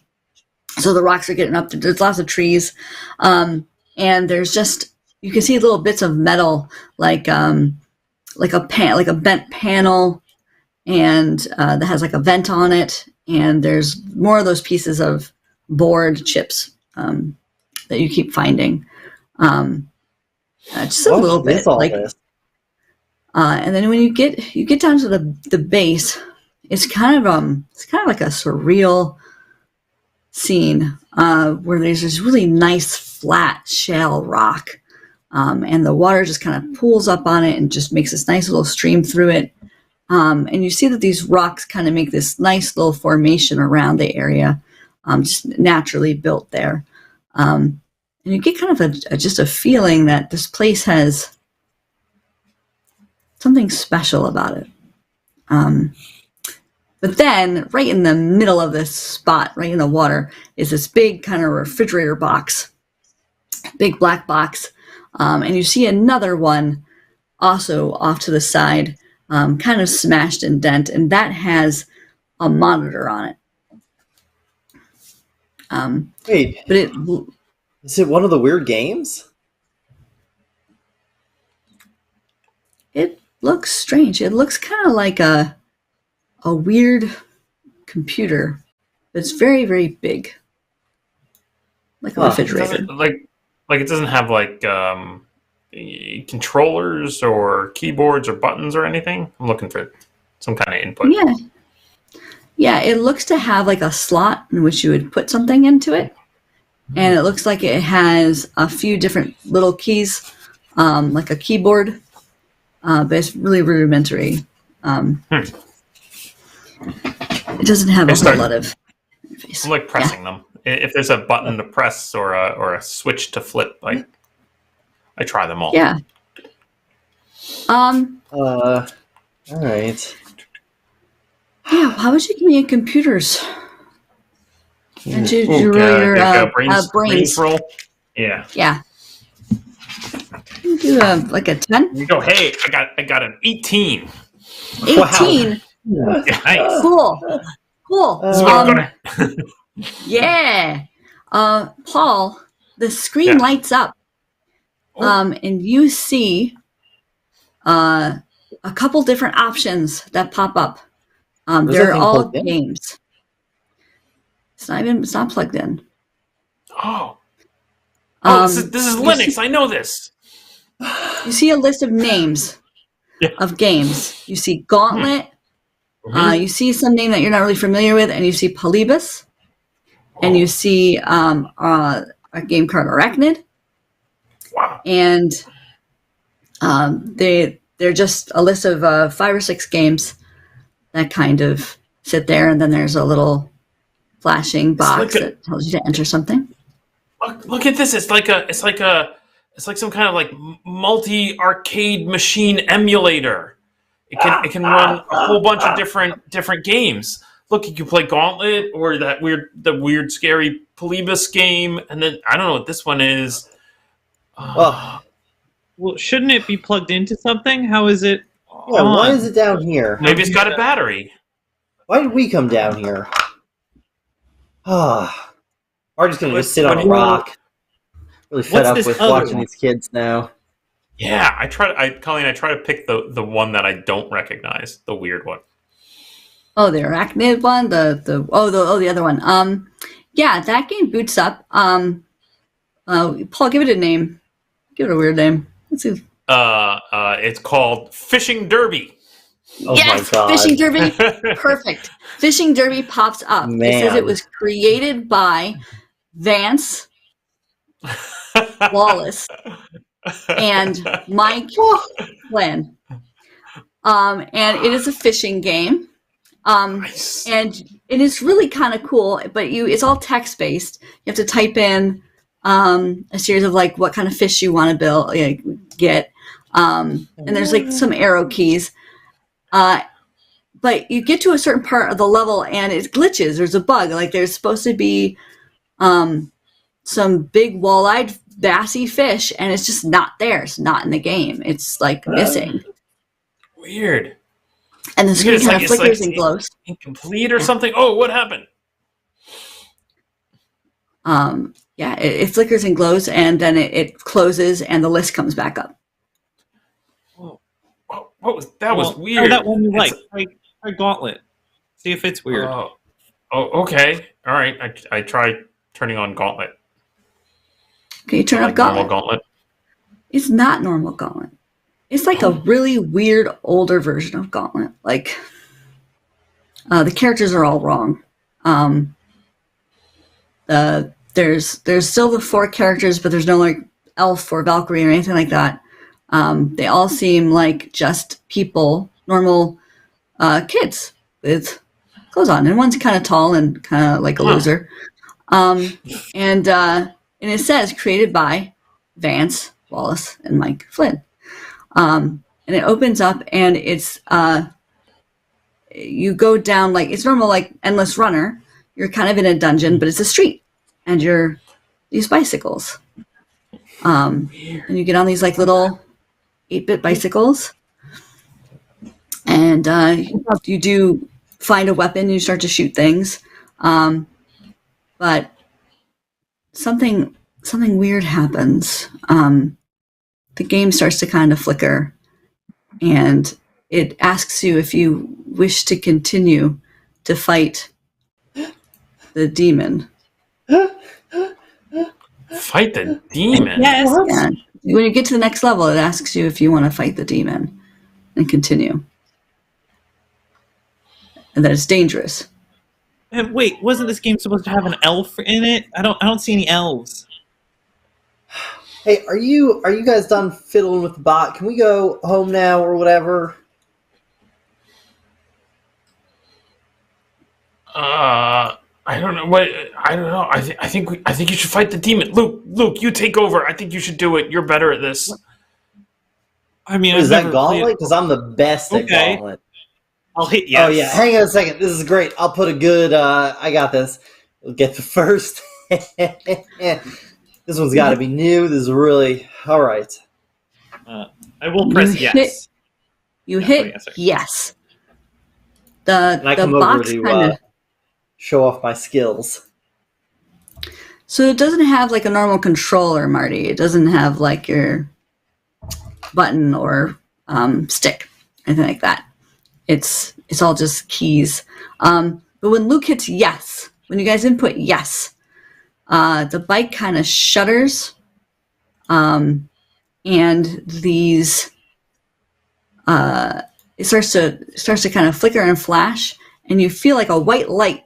So the rocks are getting up. There's lots of trees, and there's just you can see little bits of metal, like a bent panel, and that has like a vent on it. And there's more of those pieces of board chips that you keep finding. Just a little bit, like. And then when you get down to the base, it's kind of like a surreal scene where there's this really nice flat shale rock, and the water just kind of pools up on it and just makes this nice little stream through it. And you see that these rocks kind of make this nice little formation around the area, just naturally built there. And you get kind of just a feeling that this place has something special about it. But then right in the middle of this spot, right in the water, is this big kind of refrigerator box, big black box. And you see another one also off to the side, kind of smashed and dent, and that has a monitor on it. Wait, but is it one of the weird games? It looks strange. It looks kind of like a weird computer. It's very, very big, like a refrigerator. Like it doesn't have like controllers or keyboards or buttons or anything. I'm looking for some kind of input. Yeah. It looks to have like a slot in which you would put something into it, and it looks like it has a few different little keys, like a keyboard. But it's really rudimentary. It doesn't have a whole lot of interface. I'm like pressing them. If there's a button to press or a switch to flip, I try them all. Yeah. All right. Yeah. How would you give me a computers? And you roll your brains roll. Yeah. Yeah. You do like a 10. You go. Hey, I got an 18. 18. Wow. Yeah, nice. Cool. This is what I'm gonna. Yeah. Paul, the screen lights up. And you see a couple different options that pop up. They're all games. It's not plugged in. Oh, this is Linux. I know this. You see a list of names of games. You see Gauntlet. You see some name that you're not really familiar with, and you see Polybus. And you see a game called Arachnid. Wow. And they're just a list of 5 or 6 games that kind of sit there, and then there's a little flashing box that tells you to enter something. Look at this! It's like some kind of like multi-arcade machine emulator. It can run a whole bunch of different games. Look, you can play Gauntlet or the weird scary Polybus game, and then I don't know what this one is. Well, shouldn't it be plugged into something? How is it? Yeah, why is it down here? Maybe it's got a battery. Why did we come down here? Marty's gonna just sit on a rock. Really fed up with watching these kids now. Yeah, Colleen, I try to pick the one that I don't recognize, the weird one. Oh, the Arachnid one, the other one. Yeah, that game boots up. Paul, give it a name. Give it a weird name. Let's see. It's called Fishing Derby. Oh Yes, my God. Fishing Derby. Perfect. Fishing Derby pops up. It says it Man. was created by Vance Wallace and Mike Flynn. And it is a fishing game. Nice. And it is really kind of cool, but it's all text based. You have to type in a series of like what kind of fish you want to get. And there's like some arrow keys. But you get to a certain part of the level and it glitches. There's a bug. Like there's supposed to be some big walleyed bassy fish, and it's just not there. It's not in the game. It's like missing. Weird. And the screen kind of flickers and glows. Incomplete or something. Oh, what happened? Yeah, it flickers and glows, and then it closes, and the list comes back up. What was that? Was weird. Oh, that one you like. Try Gauntlet. See if it's weird. Oh, okay. All right. I tried turning on Gauntlet. Okay, you turn up Gauntlet. Normal Gauntlet. It's not normal Gauntlet. It's like a really weird older version of Gauntlet. Like the characters are all wrong. There's still the 4 characters, but there's no like elf or Valkyrie or anything like that. They all seem like just people, normal kids with clothes on, and one's kind of tall and kind of like a loser. And it says created by Vance Wallace and Mike Flynn. And it opens up, and it's you go down like it's normal, like Endless Runner. You're kind of in a dungeon, but it's a street, and you're these bicycles. And you get on these like little 8-bit bicycles, and you do find a weapon. And you start to shoot things, but something weird happens. The game starts to kind of flicker, and it asks you if you wish to continue to fight the demon. Fight the demon? Yes. Yeah. When you get to the next level, it asks you if you want to fight the demon and continue. And that it's dangerous. And wait, wasn't this game supposed to have an elf in it? I don't see any elves. Hey, are you guys done fiddling with the bot? Can we go home now or whatever? I don't know what. I don't know. I think you should fight the demon. Luke, you take over. I think you should do it. You're better at this. I mean, Is that Gauntlet? Because I'm the best at Gauntlet. I'll hit yes. Oh yeah, hang on a second. This is great. I'll put a good. I got this. We'll get the first. This one's got to be new. This is really all right. I will press yes. You hit yes. And I the come box over kind to show off my skills. So it doesn't have like a normal controller, Marty. It doesn't have like your button or stick, anything like that. It's all just keys. But when Luke hits yes, when you guys input yes, the bike kind of shudders, and these it starts to kind of flicker and flash, and you feel like a white light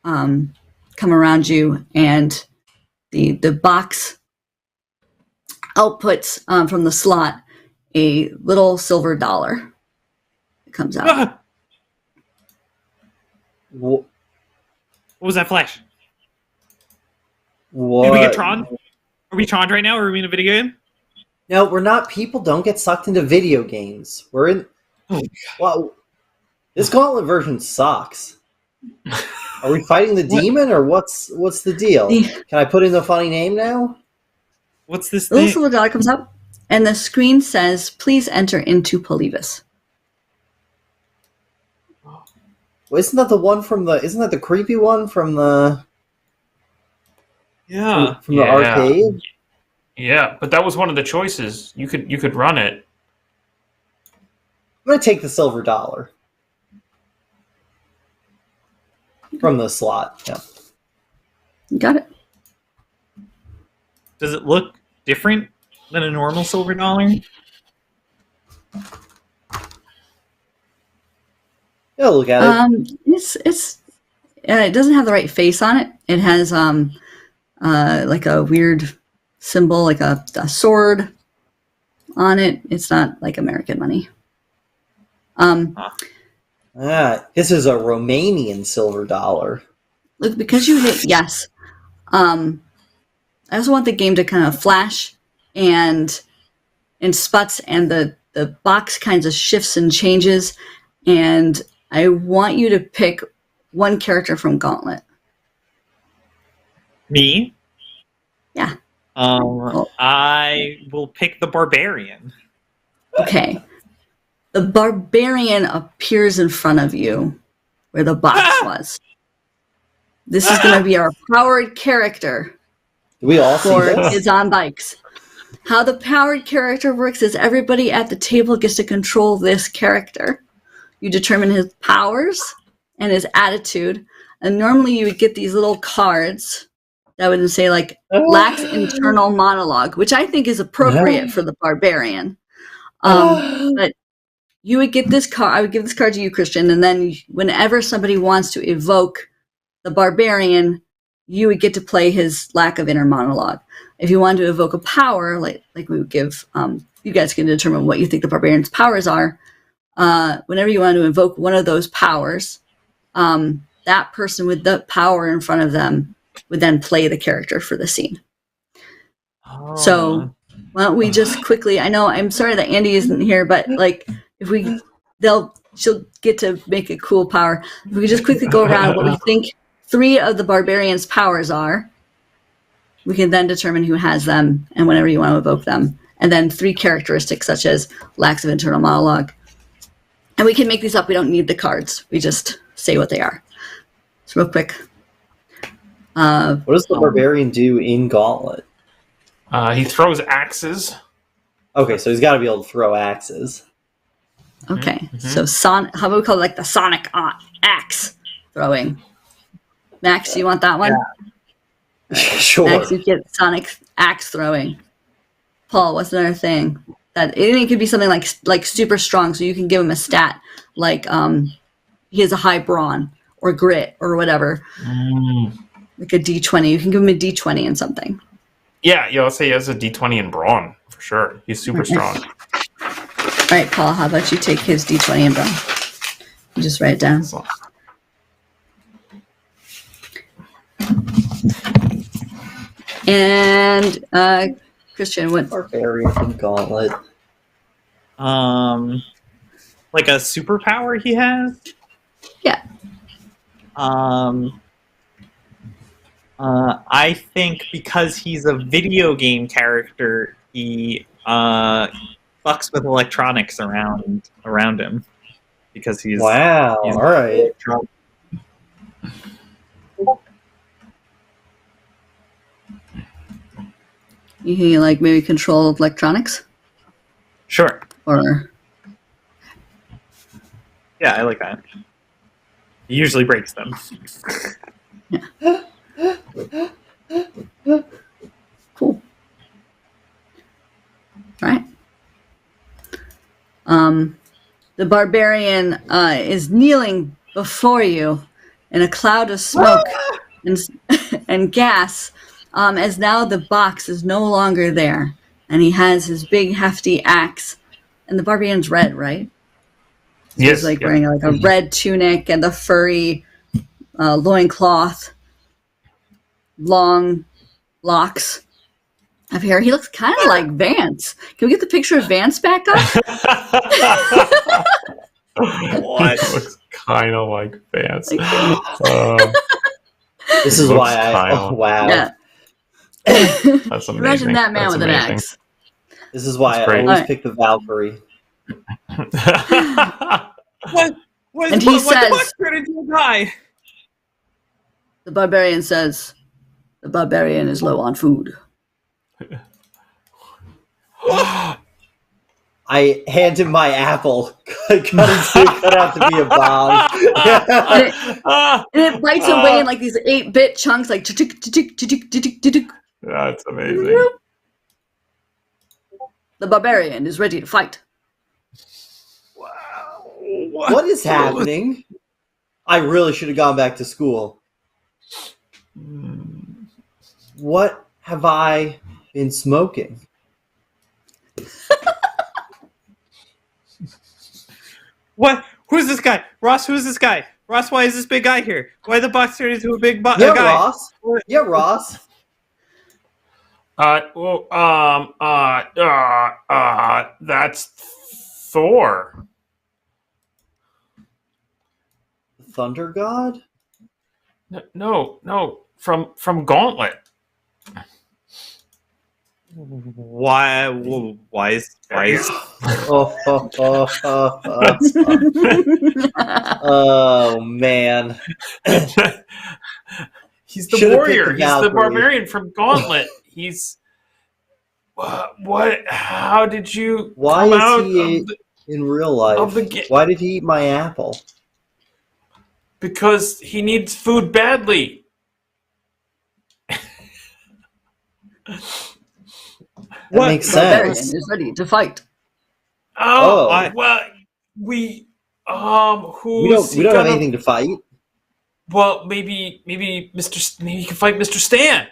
come around you, and the box outputs from the slot a little silver dollar. It comes out. Ah! What was that flash? What? Did we get Tron? Are we Tron right now, or are we in a video game? No, we're not. People don't get sucked into video games. We're in. Well, this Gauntlet version sucks. Are we fighting the demon, or what's the deal? Can I put in the funny name now? What's this The little thing? silver dollar comes up, and the screen says, "Please enter into Polybus." Well, isn't that the one from the? Isn't that the creepy one from the? Yeah. From the arcade. Yeah, but that was one of the choices. You could run it. I'm gonna take the silver dollar from the slot. Yeah. You got it. Does it look different than a normal silver dollar? Yeah, look at it. It doesn't have the right face on it. It has like a weird symbol, like a sword on it. It's not like American money. This is a Romanian silver dollar. Look, because you hit yes. I also want the game to kind of flash and in spots, and the box kinds of shifts and changes, and I want you to pick one character from Gauntlet. Me? Yeah. I will pick the Barbarian. Okay. The Barbarian appears in front of you where the box was. This is going to be our powered character. Do we all see for this? Kids on Bikes. How the powered character works is everybody at the table gets to control this character. You determine his powers and his attitude. And normally you would get these little cards that would say like lacks internal monologue, which I think is appropriate for the Barbarian. But you would get this card. I would give this card to you, Christian, and then whenever somebody wants to evoke the Barbarian, you would get to play his lack of inner monologue. If you wanted to evoke a power, like we would give, you guys can determine what you think the Barbarian's powers are. Whenever you want to invoke one of those powers, that person with the power in front of them would then play the character for the scene. Oh. So why don't we just quickly, I know, I'm sorry that Andy isn't here, but like if she'll get to make a cool power. If we could just quickly go around what we think 3 of the Barbarian's powers are, we can then determine who has them and whenever you want to evoke them. And then 3 characteristics such as lacks of internal monologue. And we can make these up. We don't need the cards. We just say what they are. So real quick. What does the Barbarian do in Gauntlet? He throws axes. Okay, so he's got to be able to throw axes. Okay, Mm-hmm. so how about we call it like the sonic axe throwing? Max, you want that one? Yeah. Sure. Max, you get sonic axe throwing. Paul, what's another thing? That it could be something like super strong, so you can give him a stat like he has a high brawn or grit or whatever, like a D20. You can give him a D20 and something. Yeah, let's say he has a D20 in brawn for sure. He's super strong. All right, Paul, how about you take his D20 and brawn? You just write it down. And Christian, what? Barbarian in Gauntlet. Like a superpower he has? Yeah. I think because he's a video game character, he fucks with electronics around him because he's wow. All right. You can like maybe control electronics, Sure. or Yeah, I like that. He usually breaks them. cool. Right. The Barbarian is kneeling before you in a cloud of smoke and gas, as now the box is no longer there, and he has his big hefty axe, and the Barbarian's red, right? So Yes, he's like wearing like a red tunic and the furry loincloth, long locks of hair. He looks kind of like Vance. Can we get the picture of Vance back up? What? It looks kind of like Vance. This is why wow. Yeah. That's amazing. Imagine that man That's with amazing. an axe. This is why That's I great. always pick the Valkyrie. What And he says- the box turned into a guy? The Barbarian says, "The Barbarian is low on food." I hand him my apple, cut out to be a bomb. And it bites away in like these 8-bit chunks, like That's amazing. The barbarian is ready to fight. Wow. What is happening? I really should have gone back to school. What have I been smoking? What? Who's this guy? Ross, who's this guy? Ross, why is this big guy here? Why the box turned into a big Yeah, guy? Ross. Yeah, Ross. That's Thor. Thunder God? No, from Gauntlet. Why is Oh, man. He's the Should've warrior. picked the He's the Valkyrie. barbarian from Gauntlet. He's what? How did you Why come is out he of the, in real life? of the ga- Why did he eat my apple? Because he needs food badly. That makes Barbarian sense. is ready to fight. Oh. Well, we who's We don't have anything to fight. Well, maybe he can fight Mr. Stan.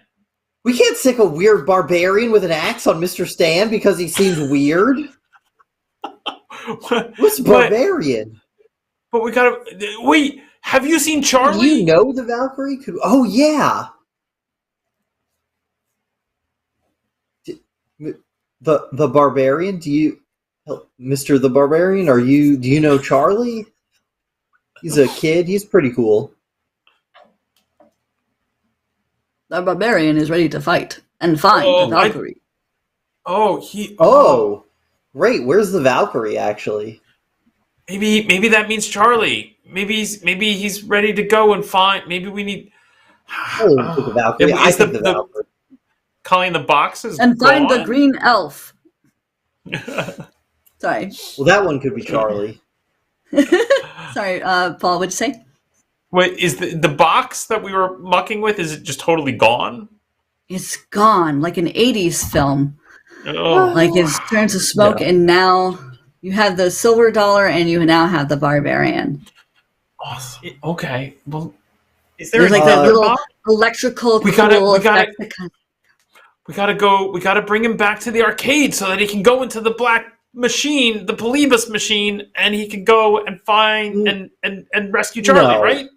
We can't sick a weird barbarian with an axe on Mr. Stan because he seems weird. What's barbarian? But we gotta wait. Have you seen Charlie? Do you know the Valkyrie? Oh yeah. The barbarian? Do you, Mr. the Barbarian? Do you know Charlie? He's a kid. He's pretty cool. The barbarian is ready to fight and find the Valkyrie. Oh, great. Where's the Valkyrie actually? Maybe that means Charlie. Maybe he's ready to go and find. Maybe we need. The Valkyrie. I think the Valkyrie. Calling the boxes and find gone? the green elf. Sorry. Well, that one could be Charlie. Sorry, Paul. What'd you say? Wait, is the box that we were mucking with? Is it just totally gone? It's gone, like an '80s film. Oh. Like it's turned to smoke, and now you have the silver dollar, and you now have the barbarian. Awesome. Okay. Well, is there like that little electrical effect? We gotta go. We gotta bring him back to the arcade so that he can go into the black machine, the Polybus machine, and he can go and find and rescue Charlie. Right?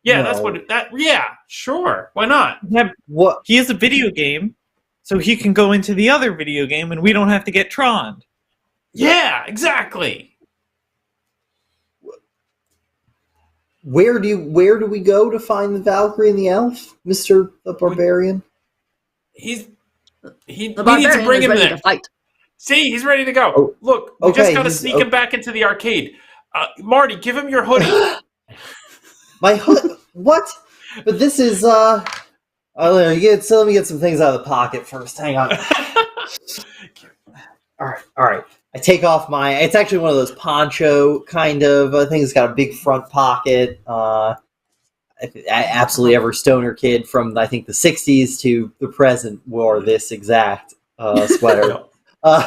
Yeah, that's what. Yeah, sure. Why not? Yeah, what? He has a video game, so he can go into the other video game, and we don't have to get Troned. Yeah, exactly. Where do we go to find the Valkyrie and the elf, Mr. the Barbarian? We need to barbarian bring him ready there. to fight. See, he's ready to go. Oh, look, we just got to sneak him back into the arcade. Marty, give him your hoodie. My hood? What? But this is let me get some things out of the pocket first. Hang on. All right. I take off it's actually one of those poncho kind of things. It's got a big front pocket. Absolutely every stoner kid from, I think, the 60s to the present wore this exact sweater. All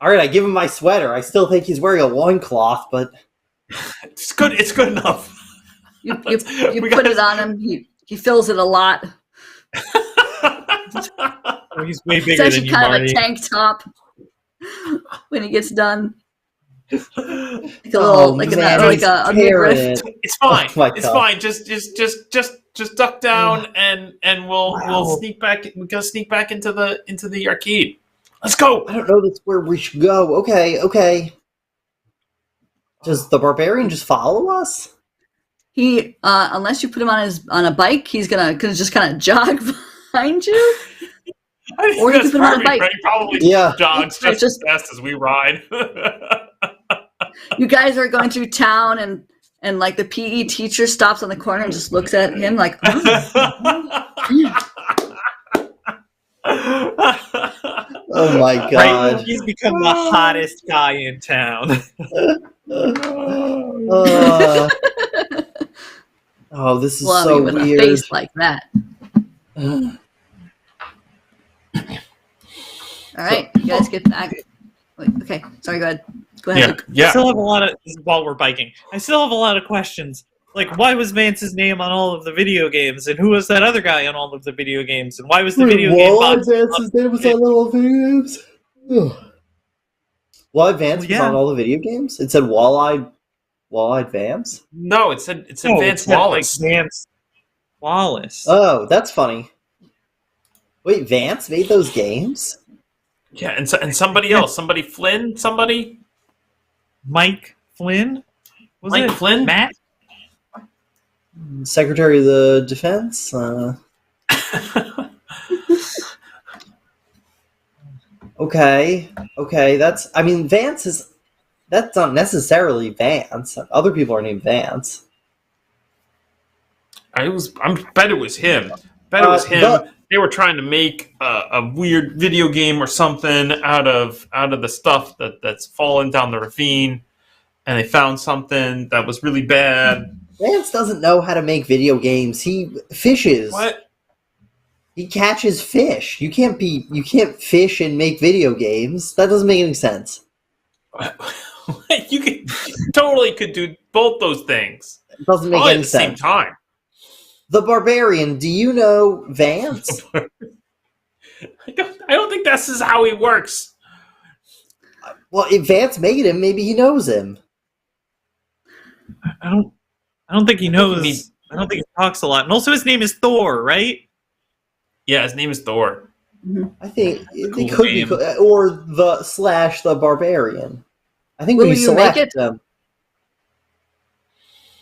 right, I give him my sweater. I still think he's wearing a loincloth, but... It's good enough. You put it on him. He fills it a lot. He's way bigger it's actually than you, kind Marty. of a tank top when he gets done. Like a little, like a midriff. It's fine. Oh it's fine. Just duck down and we'll sneak back. We gotta sneak back into the arcade. Let's go. I don't know that's where we should go. Okay. Does the barbarian just follow us? He, unless you put him on a bike, he's gonna just kind of jog behind you. Or you can put him on a bike. Right? He probably jogs just as fast as we ride. You guys are going through town, and like the PE teacher stops on the corner and just looks at him like, Oh my god! Right? He's become the hottest guy in town. This is so with weird. A face like that. All right, you guys get back. Wait, okay, sorry. Go ahead. Go ahead. Yeah, Luke. I yeah. still have a lot of while we're biking. I still have a lot of questions. Like, why was Vance's name on all of the video games, and who was that other guy on all of the video games, and why was the video game box? Vance's name was on all the video games. Walleye Vance was yeah. on all the video games. It said Walleye Vance. No, it said No, Vance it said, Wallace. Like, Vance Wallace. Oh, that's funny. Wait, Vance made those games? Yeah, and somebody else, somebody Flynn, somebody. Mike Flynn? Was Mike it Flynn? Matt? Secretary of the Defense? Okay, that's... I mean, Vance is... That's not necessarily Vance. Other people are named Vance. I bet it was him. Bet it was him. They were trying to make a weird video game or something out of the stuff that's fallen down the ravine, and they found something that was really bad. Vance doesn't know how to make video games. He fishes. What? He catches fish. You can't fish and make video games. That doesn't make any sense. You totally could do both those things. It doesn't make Probably any at the same sense. time. The Barbarian, do you know Vance? I don't think this is how he works. Well, if Vance made him, maybe he knows him. I don't think he knows. I don't think he talks a lot. And also his name is Thor, right? Yeah, his name is Thor. I think Cool it could name. be, or the Barbarian. I think Will when you select make it? them.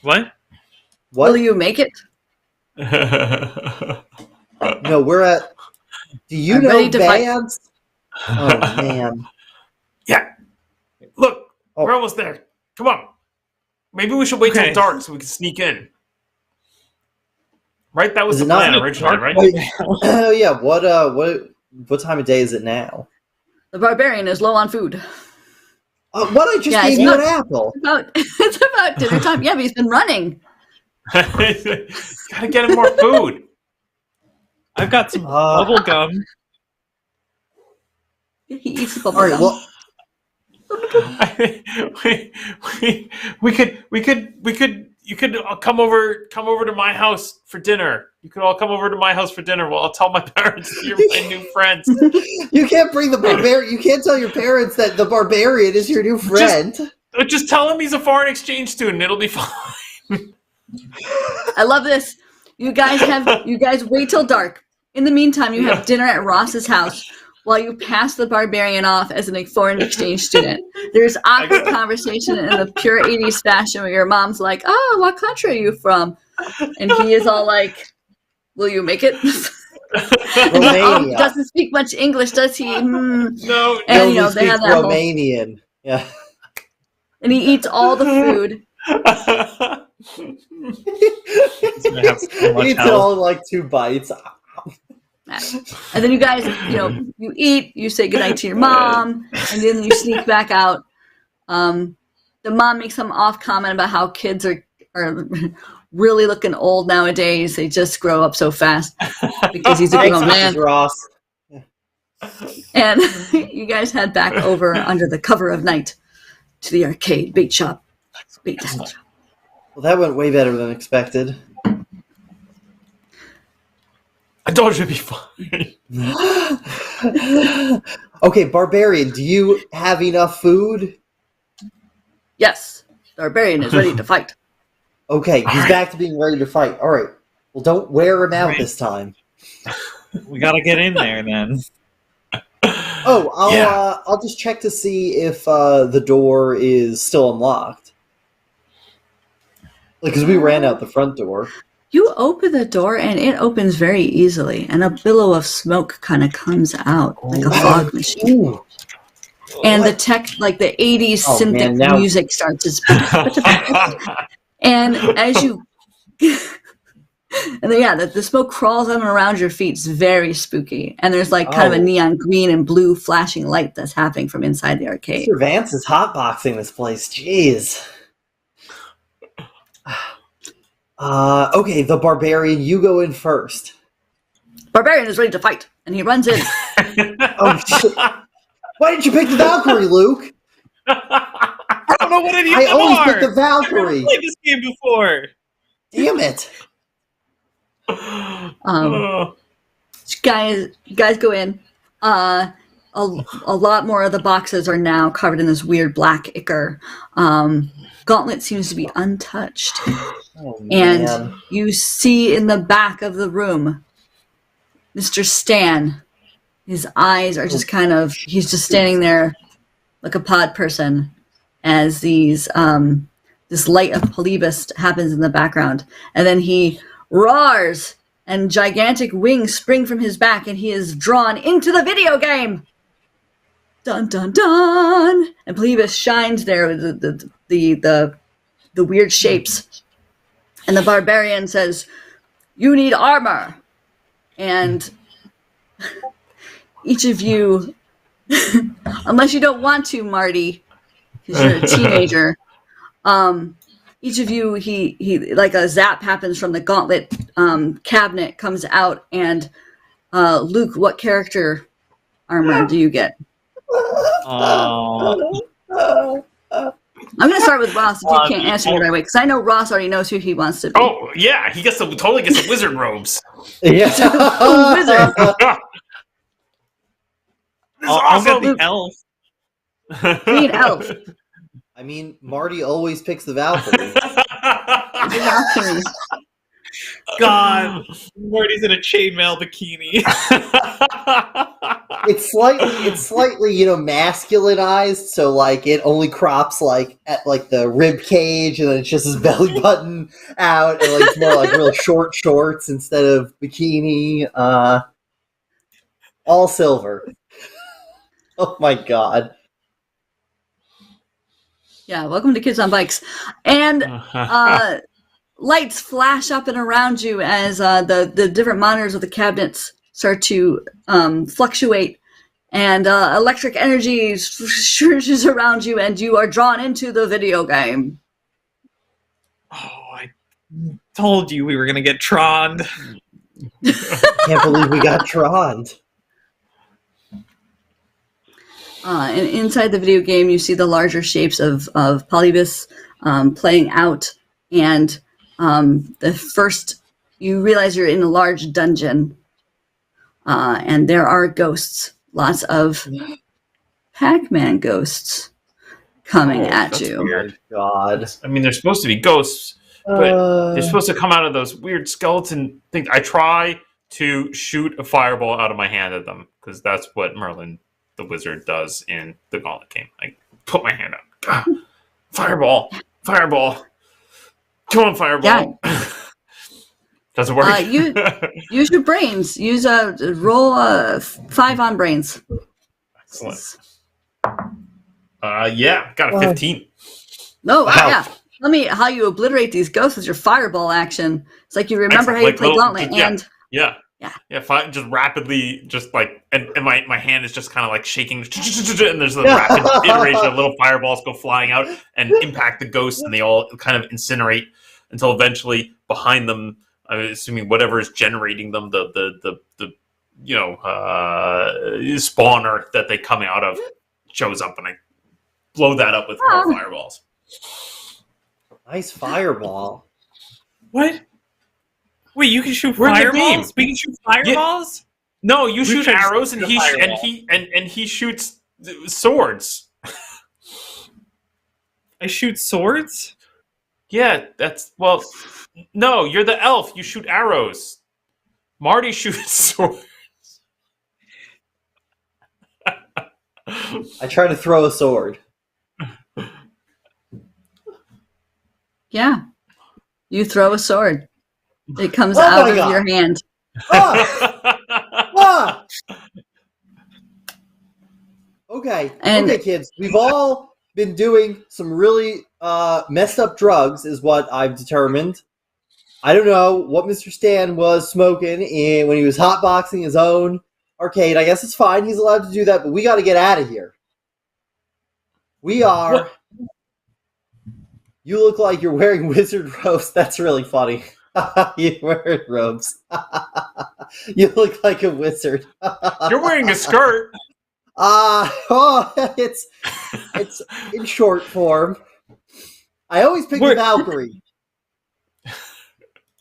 What? What? Will you make it? No, we're at. Do you I'm know ready to fight. Vance? Oh man! Yeah. Look, Oh. we're almost there. Come on. Maybe we should wait Okay. till dark so we can sneak in. Right? That was Is the it not plan dark? originally, right? Wait, oh yeah. What time of day is it now? The barbarian is low on food. What I just Yeah, gave it's you not- an apple. It's about dinner time. Yeah, but he's been running. Gotta get him more food. I've got some Uh, bubble gum. He eats the bubble All right. gum. Well, You could come over to my house for dinner. You could all come over to my house for dinner. Well, I'll tell my parents that you're my new friends. you can't bring the barbarian. You can't tell your parents that the Barbarian is your new friend. Just tell him he's a foreign exchange student. It'll be fine. I love this. You guys wait till dark. In the meantime, you have dinner at Ross's house while you pass the barbarian off as a foreign exchange student. There's awkward conversation in the pure 80s fashion where your mom's like, "Oh, what country are you from?" And he is all like, "Will you make it?" Romania. Doesn't speak much English, does he? No. And He you know only they have speaks that whole, Romanian. Yeah. and he eats all the food. He's gonna have so much He eats it health. all in like 2 bites. And then you guys, you eat, you say goodnight to your mom, and then you sneak back out. The mom makes some off comment about how kids are really looking old nowadays. They just grow up so fast because he's a Thanks, grown man. Mrs. Ross. And you guys head back over under the cover of night to the arcade bait shop. Bait shop. Well, that went way better than expected. I told you it'd be fine. Okay, Barbarian, do you have enough food? Yes, the barbarian is ready to fight. Okay, he's Alright. back to being ready to fight. All right. Well, don't wear him out Alright. this time. We gotta get in there then. Oh, Yeah. I'll just check to see if the door is still unlocked. Because we ran out the front door. You open the door and it opens very easily, and a billow of smoke kind of comes out like a fog machine. Ooh. And the tech, like the 80s Oh, synthic man, now- music starts. And as you, and then, yeah, the smoke crawls up and around your feet. It's very spooky. And there's like kind of a Oh. neon green and blue flashing light that's happening from inside the arcade. Mr. Vance is hotboxing this place. Jeez. Okay, the Barbarian, you go in first. Barbarian is ready to fight, and he runs in. Oh, shit. Why didn't you pick the Valkyrie, Luke? I don't know what any of I them always are. picked the I've never Valkyrie. played this game before. Damn it. You guys go in. A lot more of the boxes are now covered in this weird black ichor. Gauntlet seems to be untouched. Oh, And man. you see in the back of the room Mr. Stan. His eyes are just he's just standing there like a pod person as this light of Polybus happens in the background. And then he roars and gigantic wings spring from his back and he is drawn into the video game. Dun dun dun! And Polybus shines there with the weird shapes. And the barbarian says, "You need armor." And each of you, unless you don't want to, Marty, because you're a teenager, each of you, he like a zap happens from the gauntlet cabinet, comes out, and Luke, what character armor do you get? Oh. I'm going to start with Ross if you can't answer me right away, because I know Ross already knows who he wants to be. Oh yeah, he totally gets the wizard robes. Yeah. Wizard. I'll get the Luke. elf. Be an elf. I mean, Marty always picks the Valkyrie. Valkyrie. God, Marty's in a chainmail bikini. It's slightly, masculinized, so like it only crops like at like the rib cage, and then it's just his belly button out, and like it's more like real short shorts instead of bikini. All silver. Oh my god. Yeah, welcome to Kids on Bikes. And lights flash up and around you as the different monitors of the cabinets start to fluctuate, and electric energy surges around you, and you are drawn into the video game. Oh, I told you we were going to get troned. Can't believe we got troned. And inside the video game, you see the larger shapes of Polybus playing out, and you realize you're in a large dungeon, and there are ghosts, lots of Pac-Man ghosts coming at that's you. Weird. God. I mean, they're supposed to be ghosts, but they're supposed to come out of those weird skeleton things. I try to shoot a fireball out of my hand at them, because that's what Merlin the wizard does in the Gauntlet game. I put my hand up. Fireball! Fireball! Come on, fireball! Yeah. Does it work? Use your brains. Use roll 5 on brains. Excellent. Yeah, got a 15. No, yeah. Tell me how you obliterate these ghosts with your fireball action. It's like you remember how you play Gauntlet, and yeah, just rapidly, just like, and my hand is just kind of like shaking, and there's a rapid iteration of little fireballs go flying out and impact the ghosts, and they all kind of incinerate until eventually behind them, I'm assuming whatever is generating them, the spawner that they come out of shows up, and I blow that up with more fireballs. Nice fireball. What? Wait, you can shoot Where'd the fireballs? We can shoot fireballs? Yeah. No, you shoot arrows, and he shoots swords. I shoot swords? Yeah, no, you're the elf. You shoot arrows. Marty shoots swords. I try to throw a sword. yeah, you throw a sword. It comes out of your hand. Okay, kids. We've all been doing some really messed up drugs, is what I've determined. I don't know what Mr. Stan was smoking when he was hotboxing his own arcade. I guess it's fine. He's allowed to do that, but we got to get out of here. We are... What? You look like you're wearing wizard robes. That's really funny. You're wearing robes. You look like a wizard. You're wearing a skirt. It's in short form. I always pick the Valkyrie.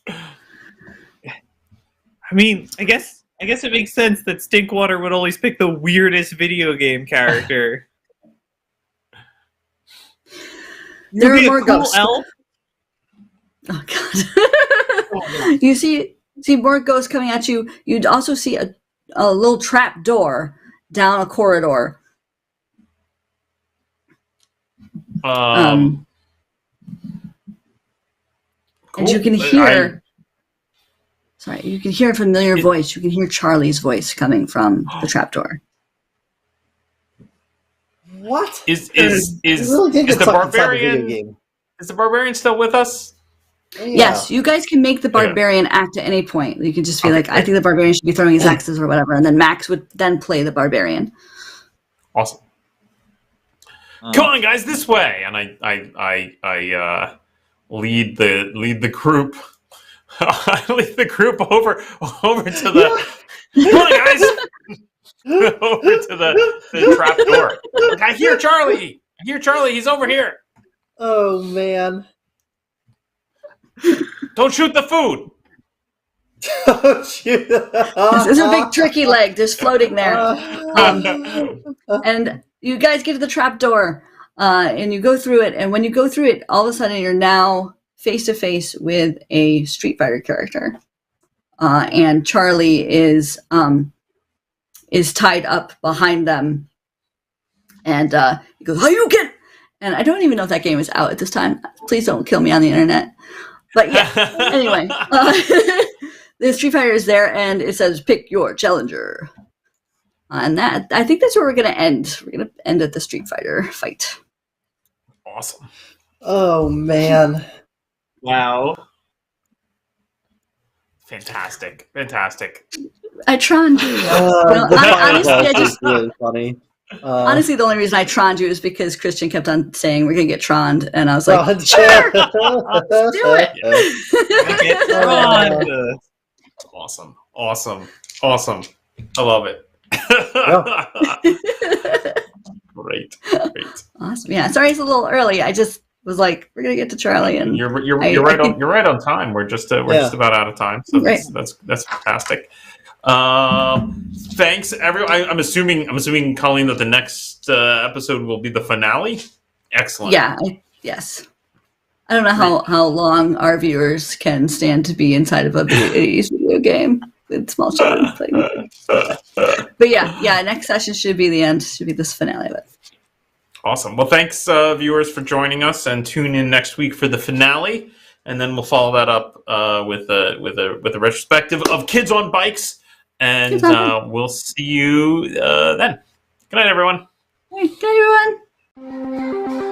I mean, I guess it makes sense that Stinkwater would always pick the weirdest video game character. There are more cool ghosts. Elf. Oh god! You see more ghosts coming at you. You'd also see a little trap door down a corridor. Cool. And you can hear. Sorry, you can hear a familiar voice. You can hear Charlie's voice coming from the trapdoor. What? Is the barbarian? Is the barbarian still with us? Yeah. Yes, you guys can make the barbarian act at any point. You can just be like, I think the barbarian should be throwing his axes or whatever, and then Max would then play the barbarian. Awesome. Come on, guys, this way! And I lead the group. I lead the group over to the. Come on, guys! Over to the trap door. Like, I hear Charlie. He's over here. Oh man! Don't shoot the food. Don't shoot. There's a big turkey leg just floating there. And you guys get to the trap door, and you go through it. And when you go through it, all of a sudden you're now face to face with a Street Fighter character, and Charlie is tied up behind them, and he goes, "Hadouken!" And I don't even know if that game is out at this time. Please don't kill me on the internet. But yeah, anyway, the Street Fighter is there, and it says, "Pick your challenger." And that, I think that's where we're going to end. We're going to end at the Street Fighter fight. Awesome. Oh man! Wow. Fantastic. I troned you. Honestly, I just really funny. Honestly, the only reason I troned you is because Christian kept on saying we're gonna get troned, and I was like, Troned. sure, let's do it. Awesome. I love it. Great. Awesome. Yeah. Sorry, it's a little early. I just was like, we're gonna get to Charlie, and you're right on time. We're just about out of time, so that's fantastic. Thanks, everyone. I'm assuming, Colleen, that the next episode will be the finale. Excellent. Yeah. Yes. I don't know how long our viewers can stand to be inside of a video game with small children playing. But yeah. Next session should be the end. Should be this finale of it. Awesome. Well, thanks, viewers, for joining us, and tune in next week for the finale, and then we'll follow that up with a retrospective of Kids on Bikes. And we'll see you then. Good night, everyone. Good night, everyone.